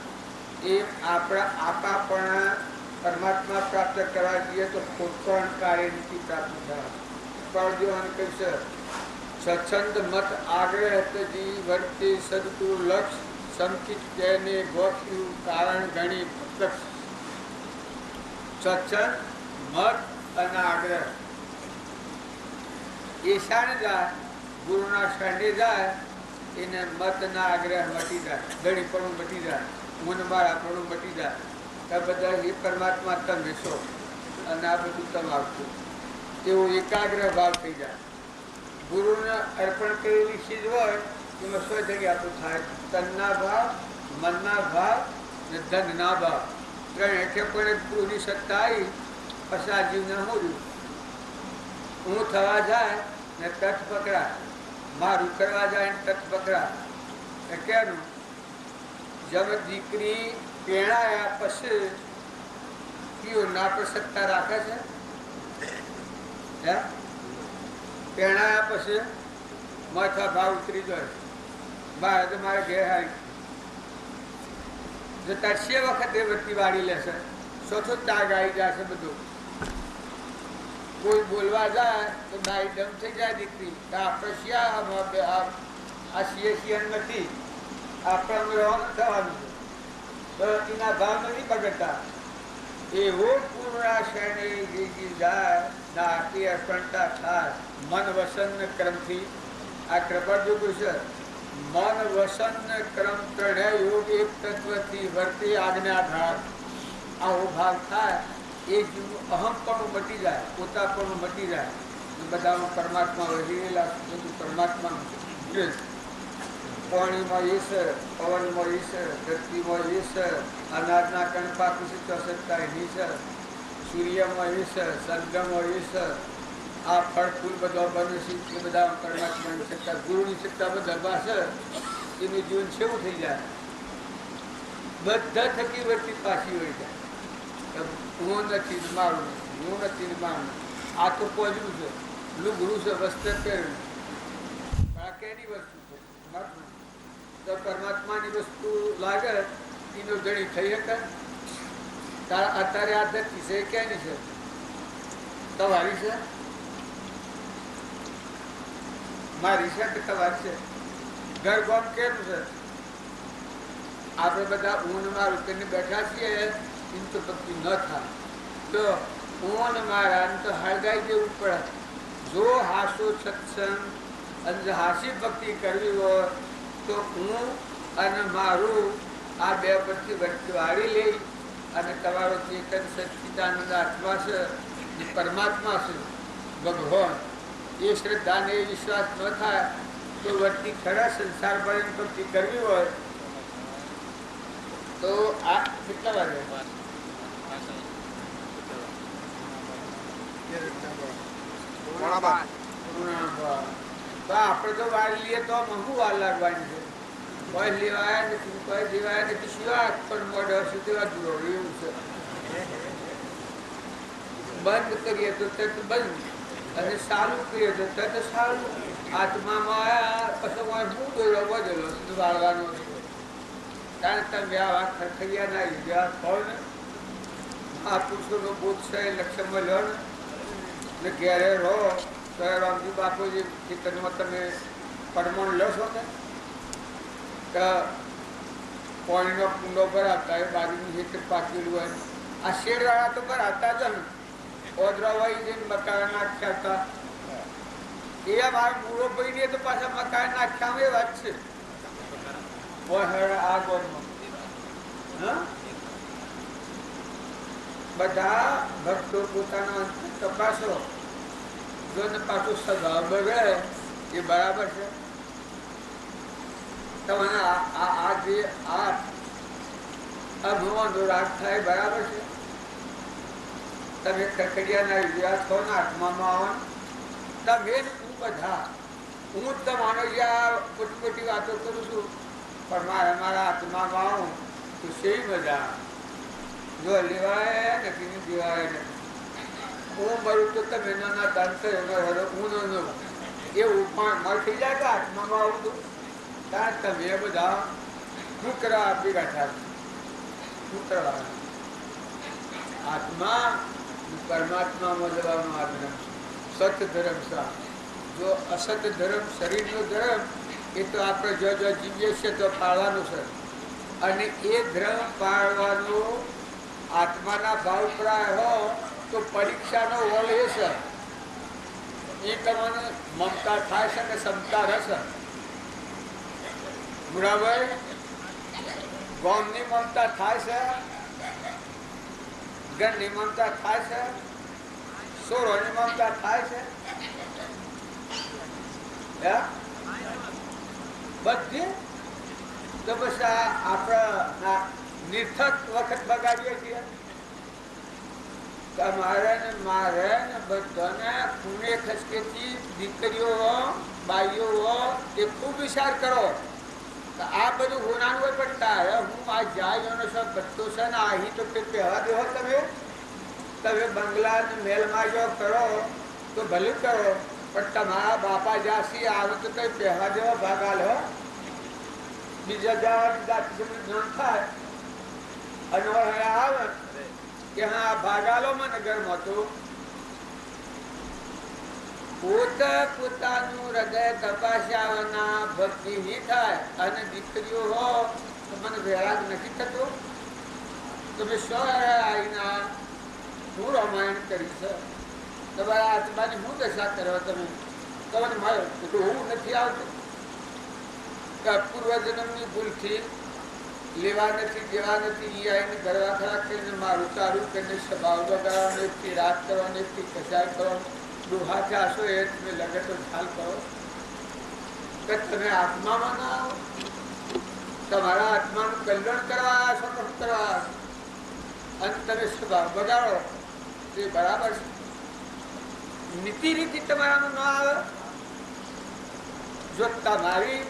એ આપણા આપાપણા પરમાત્મા પ્રાપ્ત કરવા જઈએ તો કોઈ કાર્યથી પ્રાપ્ત થાય. પરદેવાને કહેશે સત્સંગ મત આગ્રહ તજી વર્તે સદતુ લક્ષ સંકિત તેને ગોખ્યું કારણ ગણી પ્રત્યક્ષ. સત્સંગ મત અને આગ્રહ એ શાણે જાય, ગુરુના શાંડે જાય એને મતના આગ્રહ મટી જાય, ગણીપણું મટી જાય, મૂનમાળાપણું મટી જાય. આ બધા એ પરમાત્મા તમે છો અને આ બધું તમે આવતું એવો એકાગ્ર ભાવ થઈ જાય. ગુરુને અર્પણ કરેલી ચીજ હોય એમાં 100% આપણું થાય. તનના ભાવ, મનના ભાવ ને ધનના ભાવ ત્રણ હેઠે પડે પૂરી સત્તા આવી. પછી આ જીવને હું હું થવા જાય ને તટ પકડા, મારું કરવા જાય ને તટ પકડા. એ કેનું જબ દીકરી પેણાયા પછી કયો ના પર સત્તા રાખે છે? પેણાયા પછી માથા ભાવ ઉતરી જાય. બાર તો મારે ઘેર હારી જતા 6 વખતે વટી વાળી લેશે, ચોથો તાગ આવી જશે. બધું કોઈ બોલવા જાય તો બાઈ ડમ થઈ જાય દીકરી. આપણે શિયા આ શિયન નથી, આપણે રહેવાનું થવાનું છે. એના ભાવ નથી બગડતા. એવો પૂર્ણાશયની જાય નાતી અર્પણતા થાય મન વસન ક્રમથી. આ કૃપાળુ છે. મન વસન ક્રમ ત્રણેય યોગ એક તત્વથી વર્તી આજ્ઞાધાર. આવો ભાવ થાય એ જીવનું અહમપણું મટી જાય, પોતાપણું મટી જાય. બધામાં પરમાત્મા વહી રહેલા બધું પરમાત્માનું છે. પાણીમાં ઈશ્વર, પવનમાં ઈશ્વર, ધરતીમાં ઈશ્વર, અનાજના કણપા કુશી ચોસકતા ઈશ્વર, સૂર્યમાં ઈશ્વર, સંગમાં ઈશ્વર. આ ફળ ફૂલ બધા બને છે એ બધા પરમાત્માની સત્તા, ગુરુની સત્તા બધા ભાષે એનું જીવન છેવું થઈ જાય. બધા થકી વર્તી પાછી વળી જાય. હું નથી મારું નથી, હું નથી મારું. આ તો પોજવું છે, લુગડું છે, વસ્ત્ર પહેરવું. આ કેની વસ્તુ છે? તો પરમાત્માની વસ્તુ લાગે એનો ધણી થઈ શકે? અત્યારે આ ધરતી છે ક્યાંની છે? તમારી છે? મારી છે કે તમારી છે? ઘર ગામ કેમ છે? આપણે બધા ઊંઘમાં રૂપીને બેઠા છીએ. એમ તો ભક્તિ ન થાય તો ઊંઘ મારા તો હળગાઈ દેવું પડે. જો હાસો સત્સંગ અને હાસી ભક્તિ કરવી હોય તો હું અને મારું આ બે પરથી વચ્ચે વાળી લઈ અને તમારો ચેતન સચ્ચિદાનંદ આત્મા છે, પરમાત્મા છે, ભગવાન. એ શ્રદ્ધાને એ વિશ્વાસ ન થાય તો વર્તી ખરા સંસાર ભરીને ભક્તિ કરવી હોય તો આ કેટલા વાગે? આપણે તો વાર લઈએ તો શું વાર લાગવાની છે? કોઈ લેવાયા નથી, કોઈ લેવાયા નથી. શિવાય પણ મોઢ હશે તેવા દૂરો એવું છે. બંધ કરીએ તો તત બંધ અને સારું કરીએ તો તત સારું. આત્મામાં આવ્યા પછી હું બોલો બધેલો વાળવાનો કારણ તમે આવા ખરખરિયા ના વિદ્યા થો ને. મહાપુરુષોનો બોધ છે એ લક્ષ્યમાં લો ને ઘેરે રહો તો રામજી બાપુજી ચિંતનમાં તમે પરમણ લો છો ને કે પાણીનો કુંડો ભરાતા એ બાજુની ખેતર પાકેલું હોય. આ શેરવાળા તો ભરાતા જ ને ઓદરાવાઈ જઈને મકાન નાખ્યા હતા. એ મારા મૂળો પડીને તો પાછા મકાન નાખ્યા એ વાત છે. આ ગોળમાં બધા ભક્તો પોતાનો તપાસો. જો ને પાછો સ્વભાવ બગડે એ બરાબર છે? તમને આ જે આ અભવાનો રાગ થાય બરાબર છે? તમે ખખડિયાના વિદ્યા છો ને આત્મામાં આવો તમે હું બધા હું જ તમારો જ્યાં મોટી મોટી વાતો કરું છું પણ મારા આત્મામાં આવું તો સેવી મજા. જો લેવાય નથી દેવાય નથી. હું મરું તો તમે નાના દાંતર હું નો એવું પણ મળ થઈ જાય કે આત્મામાં આવું તો ત્યાં તમે બધા શું કરવા ભેગા થાય? શું કરવા? આત્મા પરમાત્મામાં જવાનો આ ધર્મ સત ધર્મ સા. જો અસત ધર્મ શરીરનો ધર્મ એ તો આપણે જો જીવીએ છીએ તો પાળવાનું છે, અને એ ધર્મ પાળવાનો આત્માના ભાવ પ્રાય હો તો પરીક્ષાનો વળ એ છે. એ તમને મમતા થાય છે ને ક્ષમતા રહેશે. બરાબર, ગામની મમતા થાય છે, ઘરની મમતા થાય છે, સોરોની મમતા થાય છે, બધી. તો બસ આપણા નિર્થક વખત બગાડીએ છીએ. તમારે ને મારે ને બધાને ખૂણે ખસકેથી દીકરીઓ હો બાઈઓ હો એ ખૂબ વિચાર કરો. આ બધું હોનાનું હોય પણ તારે હું આ જાય સબ બધો છે ને અહીં તો પહેવા દેવો. તમે બંગલા મહેલમાં જો કરો તો ભલે કરો, પણ તમારા બાપા જ્યાંથી આવે તો કઈ પહેવા દેવો ભાગા લો. બીજા જાતિ જ્ઞાન થાય અને આવે કે હા ભાગાલો માં નગરમાં તો પોતાનું હૃદય તપાસ્યાના ભક્તિ નહીં થાય. અને દીકરીઓ હો તો મને વૈરાગ નથી થતો. તમે આવીના હું રામાયણ કરી છે, તમારા આત્માની હું દશા કરવા. તમને મારે હું નથી આવતું. પૂર્વજન્મની ભૂલથી લેવા નથી દેવા નથી આવીને ગરવા ખરા કરીને મારું સારું કરીને સ્વભાવ બગાડવાનો, એકથી રાત કરવાનો, એકથી કસાય કરવાનો. ડોહાથી આશો એ તમે લગે તો ખ્યાલ કરો કે તમે આત્મામાં ના આવો. તમારા આત્માનું કલ્યાણ કરવા આશો નથી કરવા, અને તમે સ્વભાવ બગાડો તે બરાબર છે. નીતિ રીતિ તમારામાં ન આવે. જો તમારી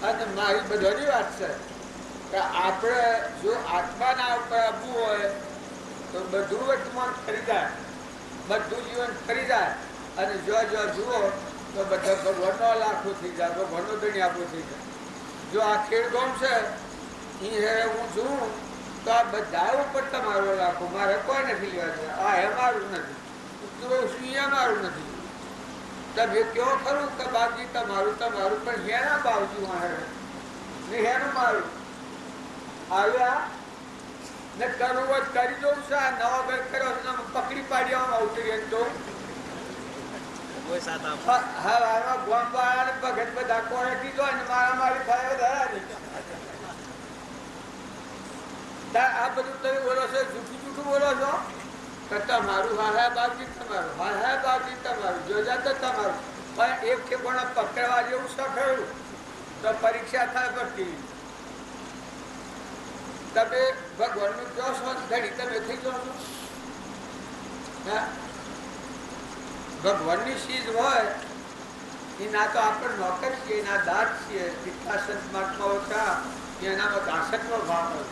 અને મારી બધાની વાત છે કે આપણે જો આત્માના ઉપર આવવું હોય તો બધું વર્તમાન ફરી જાય, બધું જીવન ફરી જાય. અને જો જુઓ તો બધા ભગવાનનો લાખો થઈ જાય, ભગવાનનો ધણી આપણું થઈ જાય. જો આ ખેડગામ છે એ હું છું તો આ બધા ઉપર તમારો લાખો, મારે કોઈ નથી લેવા છે. આ એ મારું નથી, ઉતરો છું એ મારું નથી. તમે કહો ખરું કે બાપજી તમારું પણ હેના બાવજી ને હેનું મારું આવ્યા ને કરવું જ કરી દઉં છે. આ નવા ઘર કર્યો પકડી પાડ્યા ઉતરી તો ભગત બધા કોણે કીધો અને મારા મારી થાય ધરાની. આ બધું તમે બોલો છો, જૂઠું બોલો છો કે તમારું હા બાપજી તમારું, હા બાપજી તમારું, જોજા તો તમારું. પણ એક ઠેકોને પકડવા જેવું સફળું તો પરીક્ષા થાય પડતી. તમે ભગવાનનું કહો છો ઘડી તમે થઈ જાઓ છો. ભગવાનની ચીજ હોય એના તો આપણે નોકર છીએ, એના દાસ છીએ. કેટલા સંત મહાત્માઓ હતા એનામાં દાસત્વ ભાવ હોય,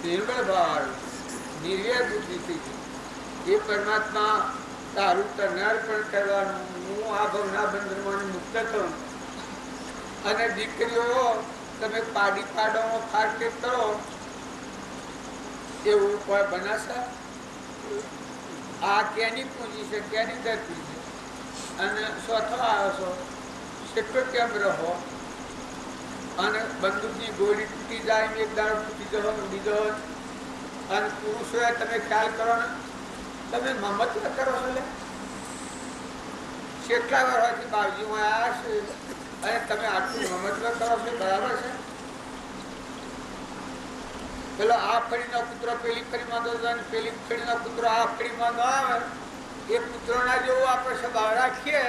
નિર્મળ ભાવ આવે, નિર્વ્યય બુદ્ધિ થઈ ગઈ. એ પરમાત્મા તારું તનાર પણ કરવાનું, હું આ ભવના બંધનમાં મુક્ત થયું. અને દીકરીઓ તમે પાડી પાડો ફાટકેટ કરો એવું કોઈ બનાશે? આ કેની પૂંજી છે, કેની ધરતી છે? અને ચોથો આવ્યો છો કેટલો કેમ રહો? અને બંદૂકની ગોળી તૂટી જાય, એક દાડો તૂટી જવો બીજો. અને પુરુષોએ તમે ખ્યાલ કરો ને, તમે મમત્વ કરો છો લે કેટલા વર્ષથી બાવજીમાં આવ્યા છે અને તમે આટલું મમત્વ કરો છો, બરાબર છે? પેલો આ ફળીનો કૂતરો પેલી ફળીમાં દો, પેલી ફળીનો કૂતરો આ ફળીમાં ન આવે. એ કૂતરોના જેવું આપણે સ્વભાવ રાખીએ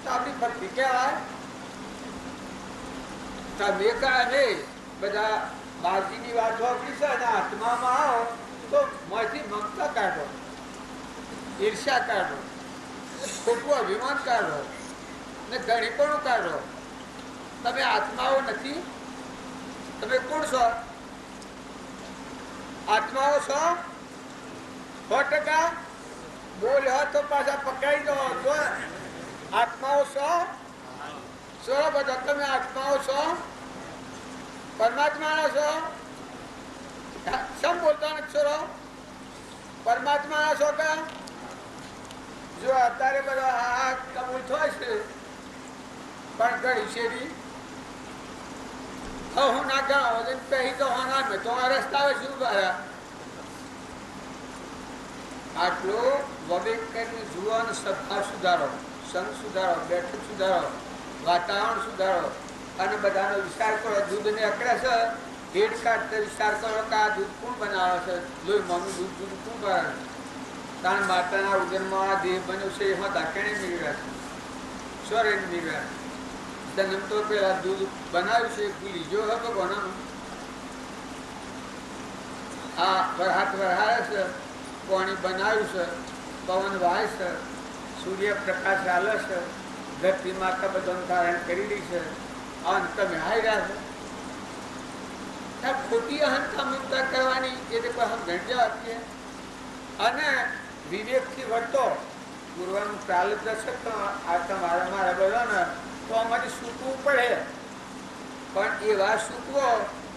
તો આપણી ભક્તિ કહેવાય. તમે કાંઈ બધા બાજીની વાત વાપરી છે અને આત્મામાં આવો તો મોંથી મમતા કાઢો, ઈર્ષ્યા કાઢો, ખોટું અભિમાન કાઢો ને ધણીપણું કાઢો. તમે આત્માઓ નથી, તમે કોણ છો? આત્માઓ છો 100%? બોલ્યો તો પાછા પકડાઈ દો. જો આત્માઓ છો બધા, તમે આત્માઓ છો, પરમાત્માના છો. સમ બોલતા નથી છો? પરમાત્માના છોકરા જો અત્યારે બધો આ કબૂલ થાય છે પણ ઘડી શેરી હું ના ગણાવો કહી તો હોના મેં તો રસ્તા શું કર્યા આટલો વગેરે કરીને જુવાનો સભા સુધારો, સંઘ સુધારો, બેઠક સુધારો, વાતાવરણ સુધારો અને બધાનો વિચાર કરો. દૂધને અકળે છે હેડ કાઢતે વિચાર કરો કે આ દૂધ કોણ બનાવે છે, લોહી મમ્મી દૂધ કોણ કરે કારણ માતાના ઉદરમાં આ દેહ બન્યો છે એમાં દાખણે મેળવ્યા છે, સ્વરે મેળવ્યા જન્મ તો પેલા દૂધ બનાવ્યું છે ભૂલી જો હવે ભગવાનનું આ વરહાટ વરહાડે છે, પાણી બનાવ્યું છે, પવન વાય છે, સૂર્યપ્રકાશ ચાલે છે, ધરતી માતા બધાનું ધારણ કરી રહી છે, અંત તમે હાઈ રહ્યા છો. ખોટી અહંતા મમતા કરવાની એ કોઈ હમ ઘંટા આપીએ અને વિવેકથી વર્તો પૂર્વનું પ્રાલબ્ધ છે તો આ તમારા મારા બધાને તો અમારે સૂકવું પડે પણ એવા સૂકવો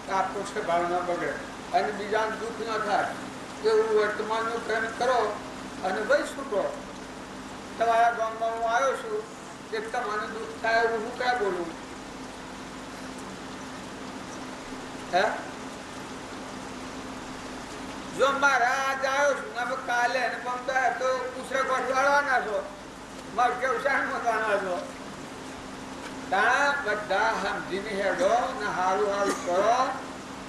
તો આપણો સ્વભાવ ન બગડે અને બીજાને દુઃખ ન થાય એવું વર્તમાનનું પ્રેમ કરો અને ભાઈ છૂટો. તમારા ગામમાં હું આવ્યો છું કે તમારે દુઃખ થાય એવું હું ક્યાં બોલું હે જો મારા આજ આવ્યો છું અમે કાલે અને પમદાર તો પૂછે ગોઠવાડવાના છો મારે કેવું શાણ મતવાના છો ત્યાં બધા સમજીને હેડો ને સારું સારું કરો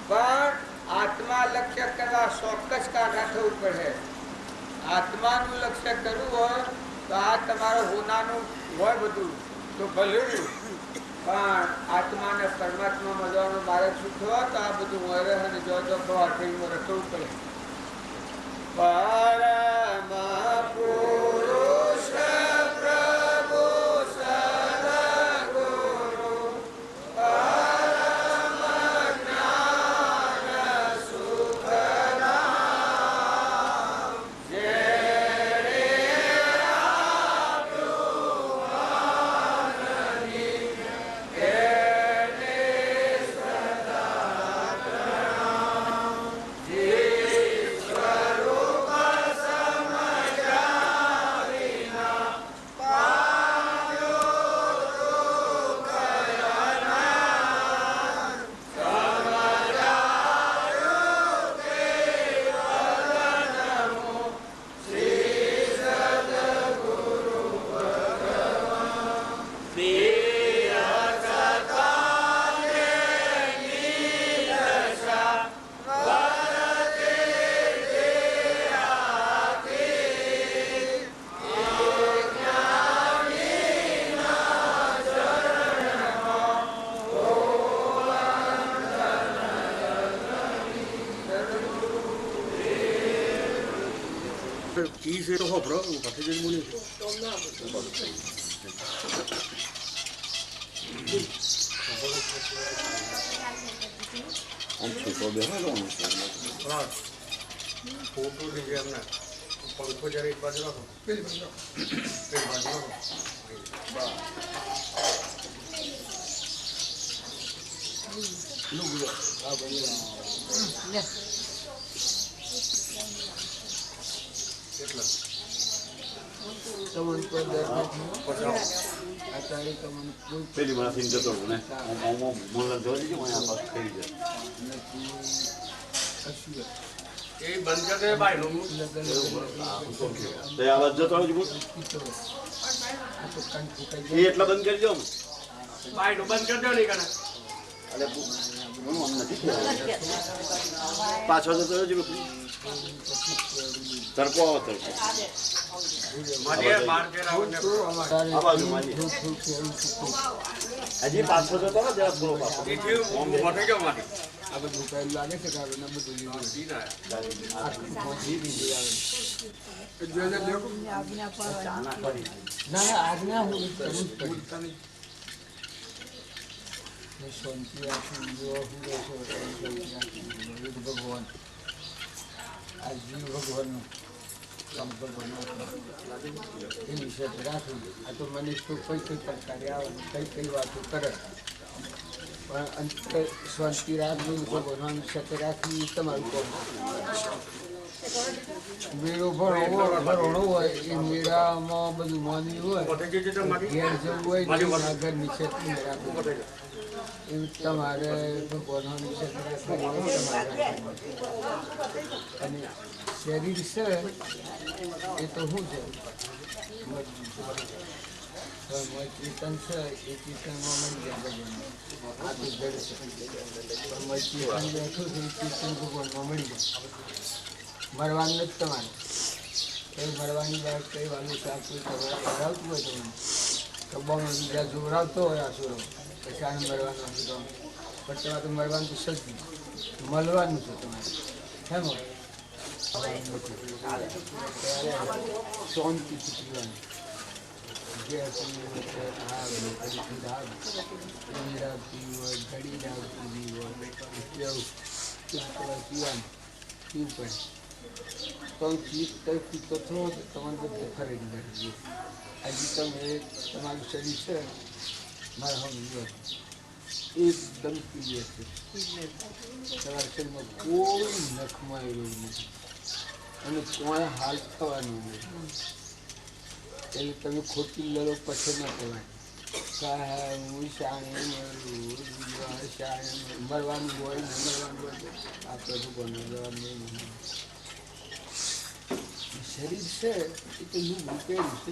પણ આત્મા લક્ષ્ય કરવા ચોક્કસ કાઢા થવું પડે. આત્માનું લક્ષ્ય કરવું હોય તો આ તમારું હોનાનું હોય બધું તો ભલે પણ આત્માને પરમાત્મા જવાનું મારે છૂટવો તો આ બધું હોય અને જો રખડવું પડે. પરમ પુરુષ પ્રભુ સદગુરુ પરમ જ્ઞાન સુખદામ જેણે આપ્યું મનની એને સદા પ્રણામ. Quise ojo, bro, para que yo muni. આમ છોકરો બેઠો હા ફોટો લઈએ એમને પંખો જરા એક બાજુ રાખો એક બાજુ રાખો પેલી મારાથી જતો ને મોલર જોઈ દીધું મને આ થઈ જાય એ બંધ કરી દે ભાઈ નું તે આવાજ જતો આવજો એ એટલા બંધ કરી દો ભાઈ નું બંધ કરી દો નહીં કને અરે હું નથી પાછો જતો આવજો તડકો આવો તડકો મારી બાર કે રાવ ને આ બાજુ મારી હજી પાછો જતો ને જરા થોડો પાછો એ થયું હું મોટો ગયો મારી આ બધું કઈ લાગે છે કે આ બધું સીધા ચાના કરી ના આજ્ઞા હું શાંતિ આપી ભગવાન આ જીવ ભગવાનનું કામ એ વિશે રાખવું. આ તો મને કઈ પ્રકારે આવે કઈ વાતો કરે પણ અંતે શાંતિ રાખવી ભગવાન સાથે રાખવી તમારું કામ. મેળો ભરણો હોય એ મેળામાં બધું માની હોય પતે છે તમારી ઘેર જવું હોય ને આગળ નિષેધ રાખવું પતે છે એવું તમારે ભગવાનનો નિષેધ રાખવો તમારે અને શરીર છે એ તો શું છે કીર્તન છે એ કીર્તનમાં મળી જાય ભગવાન આ તો જડ છે પણ કીર્તન બેઠું છે એ કીર્તન ભગવાનમાં મળી જાય મરવાનું જ તમારે કઈ મરવાની વાત કઈ વાલું શાક કોઈ કરાવતું હોય તમને કબ્બામાં બીજા જોવરાવતો હોય આસુરો પછી આને મરવાનું આસુરો પણ તમારે તો મરવાનું તો સજ મળવાનું છે તમારે હેમ શાંતિથી પીવાનું જે તમને પીવું હોય ઘડી પીવી હોય પીવાનું પીવું પડે તો પીતો થયો તો તમારે બધું ખરીદી નાખી આજે તમે તમારું શરીર છે મારા હમ એકદમ ક્લિયર છે તમારા શરીરમાં કોઈ નખમાં એવું નથી અને કોઈ હાલ થવાનું નહીં એટલે તમે ખોટી લડો પછી ન કહેવાય હું શાણે મરવાનું હોય ને મરવાનું હોય આપણે ભગવાનનું જવાનું નહીં શરીર છે એ તો હું રૂપેલું છે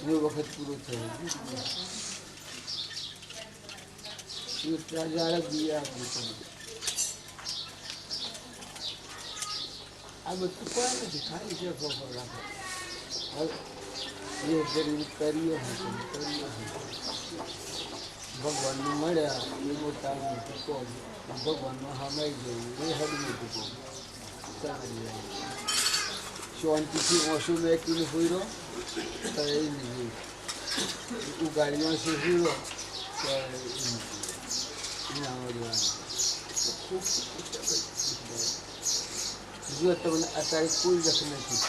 એ વખત પૂરો થયો એ પ્રજા બી આપ્યું આ બધું કોઈ નથી ખાલી છે ફોફર રાખો હવે એ શરીર કરીએ ભગવાનનું મળ્યા એ મોટા ટૂંકો ભગવાનનું હમાઈ ગયું એ હદનું ટૂંકો શાંતિથી ઓછું બેકીને હોઈરો તો એ નહીં ઉગાડીમાં શું હોઈરો તો ખૂબ જો તમને અત્યારે કોઈ રખ નથી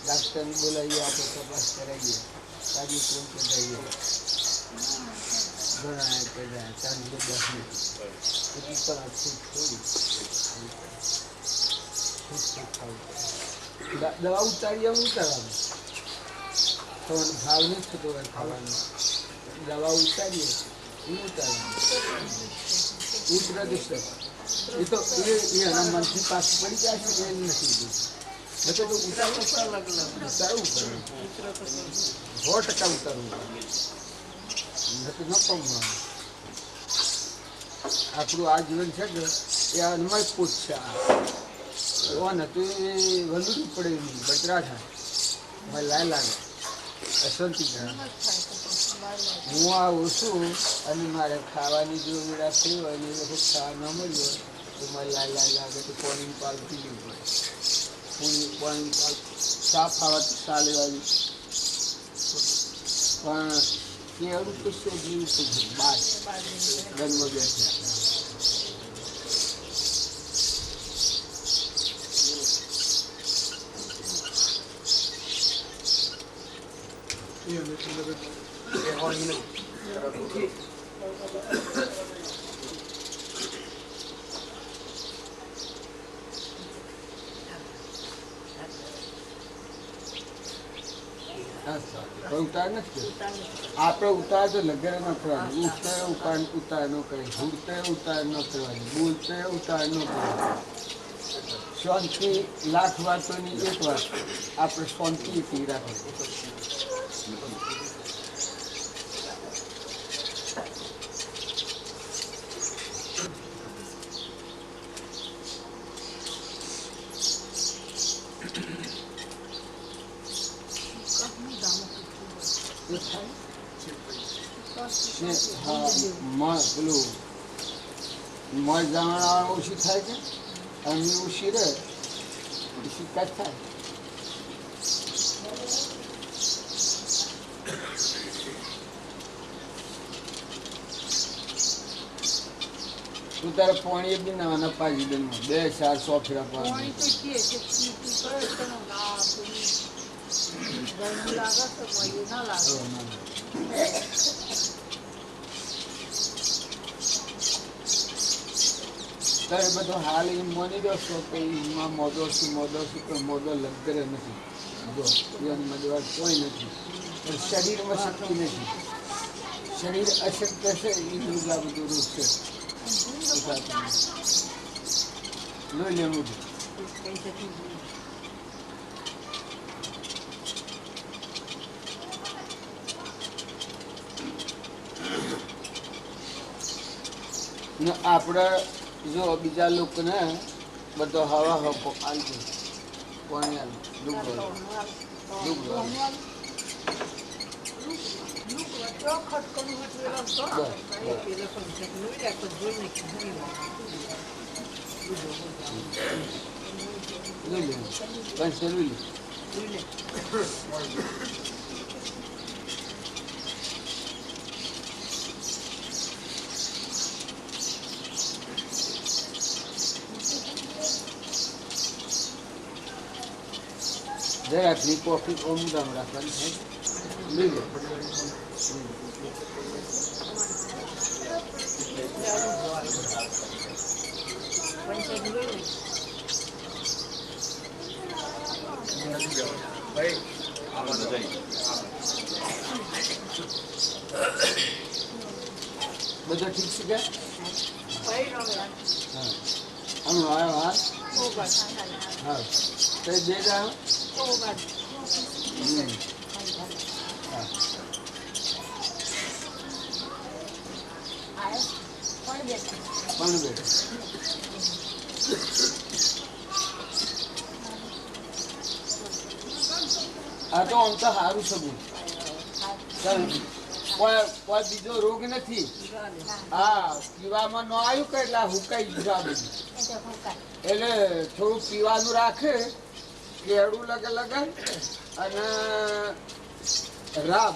ડાક્ટરને બોલાવીએ આપણે તપાસ કરાવીએ તાજી ફોન કરાવીએ ઘણા કદાચ તાજી બસ નથી એટલી કલાક ખૂબ થોડી દવા ઉતારીએ ઉતારવાનું તમને ભાવ નથી થતો હોય ખાવાનો દવા ઉતારીએ એ ઉતારવાનું ઉતરા દુસર એ તો એના મનથી પાછું પડી જાય છે એ નથી તો ઉતારવું પડે 100% ઉતારવું નથી ન કમવાનું આપણું આ જીવન છે ને એ અનમયપૂત છે ને તો એ વંદુરી પડે નહીં બચરા થાય મારે લાય લાગે અશાંતિ થાય હું આવું છું અને મારે ખાવાની જો વેળા થઈ હોય ને એ વખત ખાવા ન મળ્યો તો મારે લાય લાગે તો પાણીની પાલ પી લેવું પડે પાણીની પાલ સાફ ખાવા તો ચાલે આવી પણ કેવું તો શું જીવું છે બાર ગનમાં બેઠા ઉતાર નથી આપણે ઉતાર તો લગેરે ન કરવાનું ઉતાર ન કરે ઘૂરતે ઉતાર ન કરવાની બોલતે ઉતાર ન કરવાની શાંતિ લાખ વાતોની એક વાત આપણે શાંતિથી રાખવી પેલું મળ જાણવા ઓછી થાય છે અને ઓછી રહે ઓછી કાચ થાય તું તારે પાણી બી ના પાજી દે 2-4 ફેરા પાણી તો એ બધો હાલ એમ માની દો છો કે એમાં મોદો છું પણ મોદો લગરે નથી. જો જીવનમાં દેવા કોઈ નથી, પણ શરીરમાં શક્તિ નથી. શરીર અશક્ત છે એ આ બધું રૂપ છે. લોહી લેવું ને આપણે જો બીજા લોકોને બધો હવા હપો આલતું પાણી આલું ડૂબો જરાકની કોફી ઓમદામ રાખવાની છે. લઈ લો. ભાઈ આમાં તો જઈ બધો ઠીક છે કે આનું આવ્યો હા હા તે બે જાવ પણ બેઠો આ તો આમ તો સારું સગું કોઈ બીજો રોગ નથી. હા પીવામાં ન આવ્યું કે એટલે હુકાઈ ગયું આ બધું. એટલે થોડું પીવાનું રાખે, કેળું લગાય અને રાબ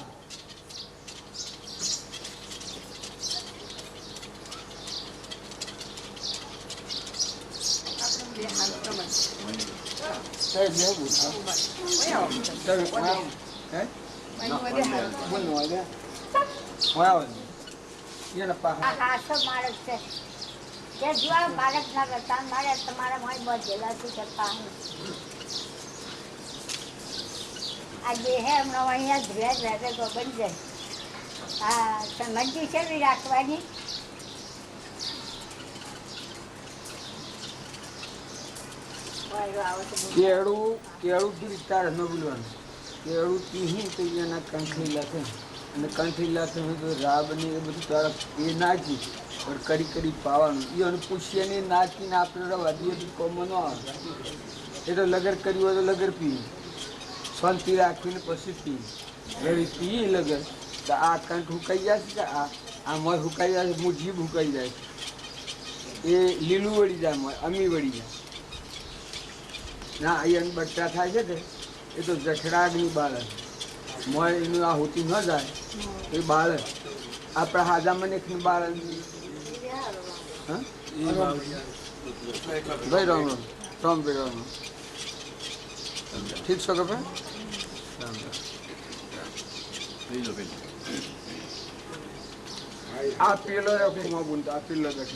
આજે હે હમણાં અહીંયા ધ્રેજ રહેશે તો બની જાય. હા સમજી છે બી રાખવાની. કેળું તારે ન ભૂલવાનું. કેળું તીહી તો એના કંઠી લખે અને કંઠી લખે તો રાબ ને એ બધું તારે એ નાખી પણ કરી પાવાનું. એને પૂછીએ નહીં નાખીને આપણે રવા દઈએ તો કોમમાં ન આવે. એ તો લગર કર્યું હોય તો લગર પીએ, શાંતિ રાખીને પછી પીએ. એવી પીએ લગર તો આ કંઠ હુકાઈ જાય છે કે આ મય હુકાઈ જાય છે, જીભ હુકાઈ જાય છે. એ લીલું વળી જાય, મય અમી વળી જાય. ના અહીંયા બટ્ટા થાય છે ને એ તો જઠરાગની બાળક મોય એનું આ હોતી ન જાય એ બાળક આપણા હાજામાં એકની બાળક. હા ભાઈ રામ રામ રામ ભાઈ રામ ઠીક છો કે ભાઈ રામ રામ. આ પેલો ખૂમા બુનતો આ પેલો દેખ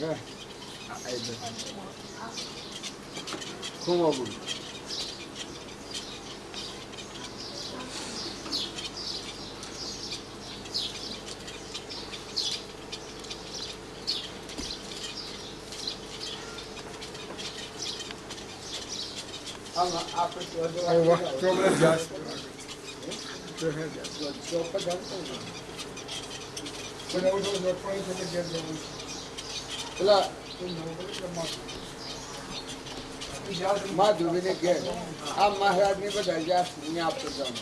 ખૂમા બુન માધુરીને ઘેર આ મહારાજ ને બધા જ્યાં આપતો જાઉં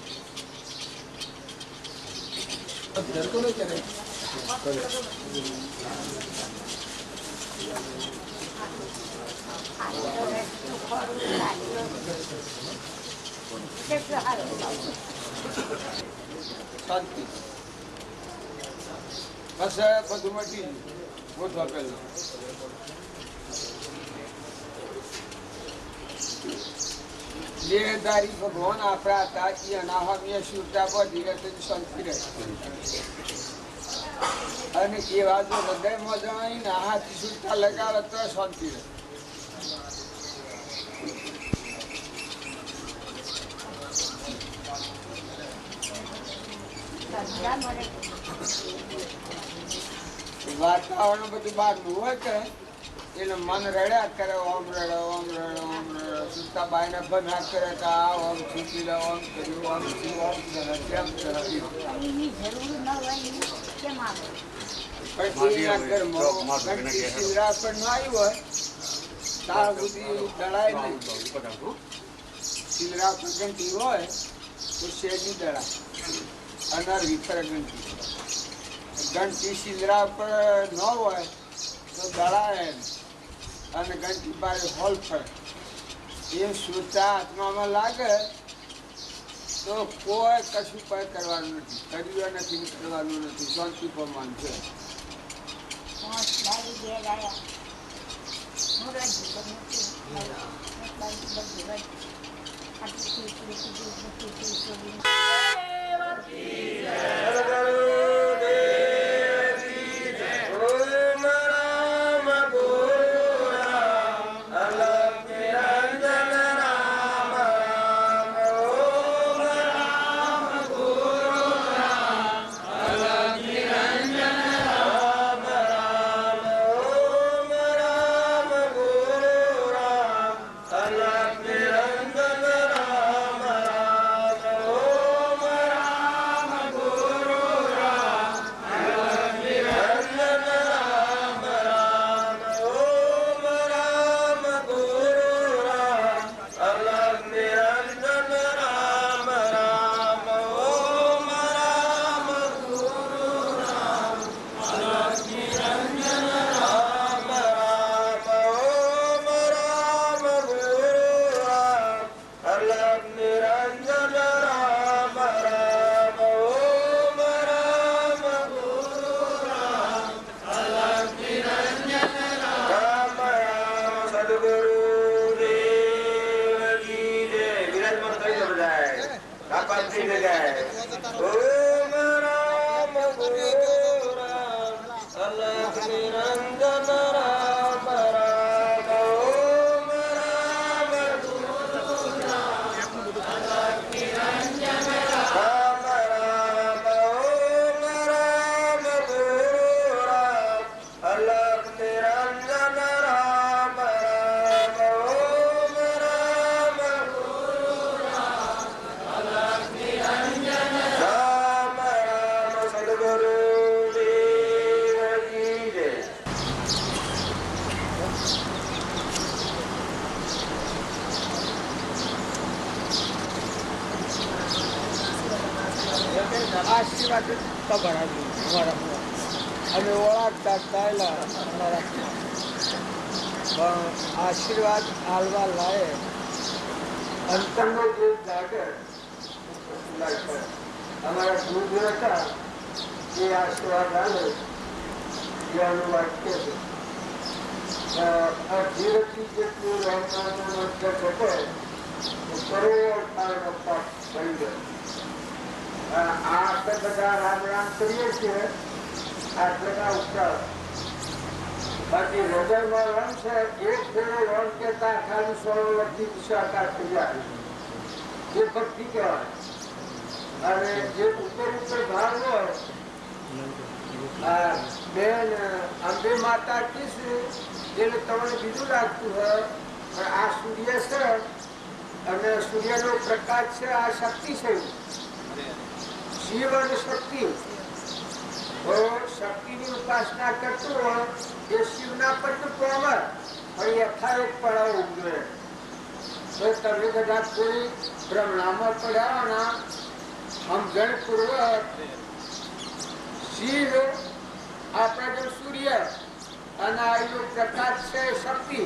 શાંતિ બસ બધું મટી ગોઠવા પહેલું. દેહધારી ભગવાન આપણા હતા એ અનાહમીય શુદ્ધતા પર ધીરે શાંતિ રહે અને એવા જો હૃદયમાં જણાવીને હાથી શુદ્ધતા લગાવે તો શાંતિ રહે. બધા મળે. વાતાવરણ બધું બહારનું હોય કે એટલે મન રડ્યા કરે, ઓમ રડો ઓમ રડો ઓમ રડો. સુતા બાઈને ભના કરે કે આ ઓમ છૂટી લો, ઓમ કર્યું, ઓમ થયું, ઓમ કરે, તેમ કરે. એની જરૂર ન હોય ને કેમ આવે? પણ એના ઘરમાં ગણપતિ શિવરાત પણ ન આવી હોય ત્યાં સુધી દળાય નહીં. શિવરાત પર ઘંટી હોય તો શેરડી દળાય, અનર વિફર ઘંટી. ઘંટી શિવરા પર ન હોય તો દળાય અને ઘંટી પાસે હોલ પર એમ સુરતા આત્મામાં લાગે તો કોઈ કશું કોઈ કરવાનું નથી, કર્યું નથી, કરવાનું નથી, શાંતિ પ્રમાણ છે. પાંચ દાડી બે દાડા હું રજી તો નથી. આશીર્વાદ પકડાવી અમારા અમે ઓળખતા ચાલ્યા અમારા પણ આશીર્વાદ હાલવા લાયે અંતરનો જે જાગે અમારા દૂધ હતા એ આશીર્વાદ આવે એનું વાક્ય છે. ધીરથી જેટલું રહેવાનો મતલબ હતો કરોડ કાળનો પાપ કરી ગયો. આપણે બધા રામ રામ કરીએ છીએ આટલાના ઉપકાર, બાકી હૃદયમાં રંગ છે. એક ફેરો રંગ કહેતા ખાલી 16 વર્ષથી સાકાર થઈ જાય એ ભક્તિ કહેવાય. અને જે ઉપર ભાવ હોય બેન અંબે માતા કીશું એટલે તમને બીજું લાગતું હોય પણ આ સૂર્ય છે અને સૂર્યનો પ્રકાશ છે, આ શક્તિ છે. શિવ અને શક્તિ, શક્તિની ઉપાસના કરતું હોય એ શિવના પદ પામે પણ યથાર્થ પડાવવું જોઈએ. તો તમે બધા કોઈ ભ્રમણામાં પડાવવાના સમજણપૂર્વક શિવ આપણા જો સૂર્ય અને આ પ્રકાશ છે શક્તિ,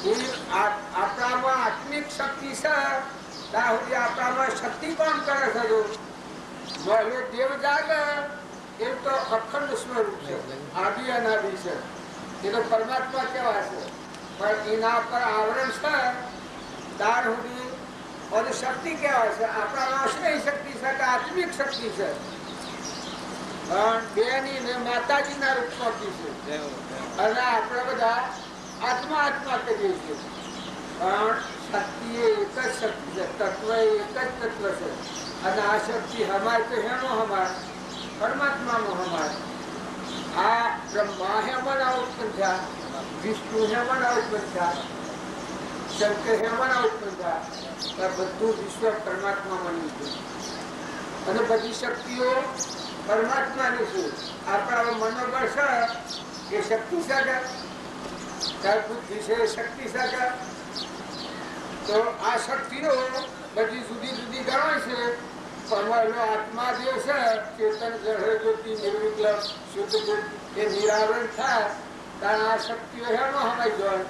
એ આપણામાં આત્મિક શક્તિ છે. ત્યાં સુધી આપણામાં શક્તિ કામ કરે છે. જો દેવ જાગે એ તો અખંડ સ્વરૂપ છે, આદિ અનાદિ છે, એ તો પરમાત્મા કહેવાય છે. પણ એના પર આવરણ છે ત્યાર સુધી બધું શક્તિ કહેવાય છે. આપણામાં અશ્વય શક્તિ છે કે આત્મિક શક્તિ છે, પણ બેની ને માતાજીના રૂપમાં છે. અને આપણે બધા આત્મા આત્મા કહીએ છીએ પણ શક્તિ એ એક જ શક્તિ છે, તત્વ એ એક જ તત્વ છે. અને આ શક્તિ હમાર તો હેનો હમાર પરમાત્મા મોહમાય આ બ્રહ્મા હેમના ઉત્પન્ન થયા, વિષ્ણુ હેમના ઉત્પન્ન થયા, શંકર હેમના ઉત્પન્ન થયા. આ બધું વિશ્વ પરમાત્મામાં નીકળ્યું અને બધી શક્તિઓ પરમાત્માની છે. આપણા મનોબળ છે એ શક્તિ સાથે, બુદ્ધિ છે એ શક્તિ સાથે. તો આ શક્તિઓ બધી જુદી જુદી ગણાય છે. પણ આત્મા જે છે ચેતન ગ્રહ જ્યોતિ નિર્વિકલ્પ શુદ્ધ બુદ્ધ એ નિરાવરણ થાય ત્યારે આ શક્તિઓ હેમાં હમાઈ જાય,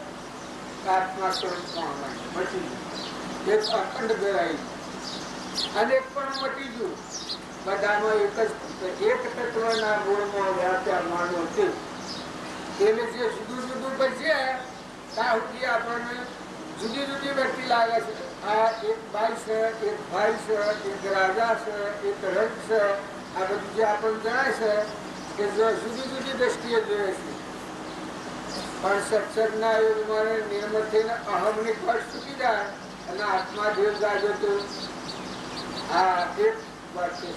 આત્મા સ્વરૂપમાં હમાય મટી એક અખંડ ભેરાઈ અને એક પણ મટી ગયું. બધામાં એક તત્વના મૂળમાં વ્યાપ્યા માનવ છે. એને જે જુદું જુદું બચે ત્યાં સુધી આપણને જુદી જુદી વ્યક્તિ લાગે છે. આ એક બાઈ છે, એક ભાઈ છે, એક રાજા છે, એક રંગ છે. આ બધું જે આપણને જણાય છે કે જો જુદી જુદી દ્રષ્ટિએ જોઈએ છે. પણ સત્સંગના યુગમાં નિર્મળ થઈને અહમની ખર્ચ ચૂકી જાય અને આત્મા દેવ ગાજો તો આ એક વાત છે.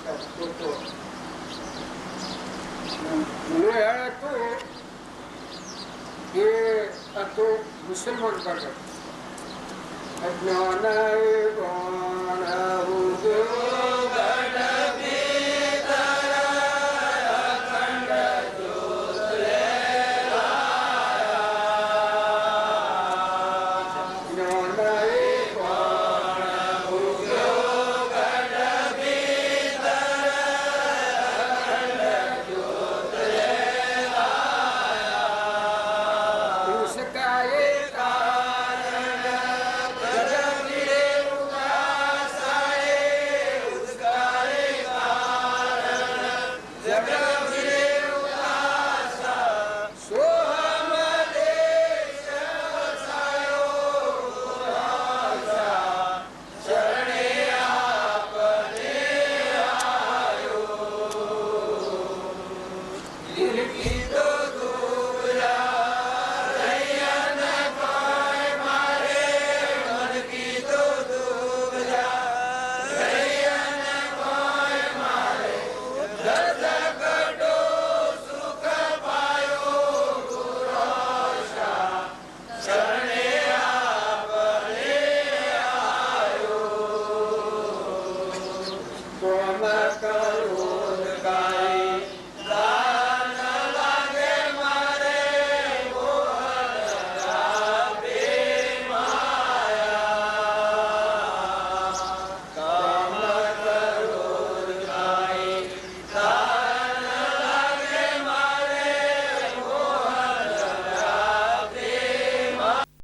હતો મુસલમાન ભગત અજ્ઞાન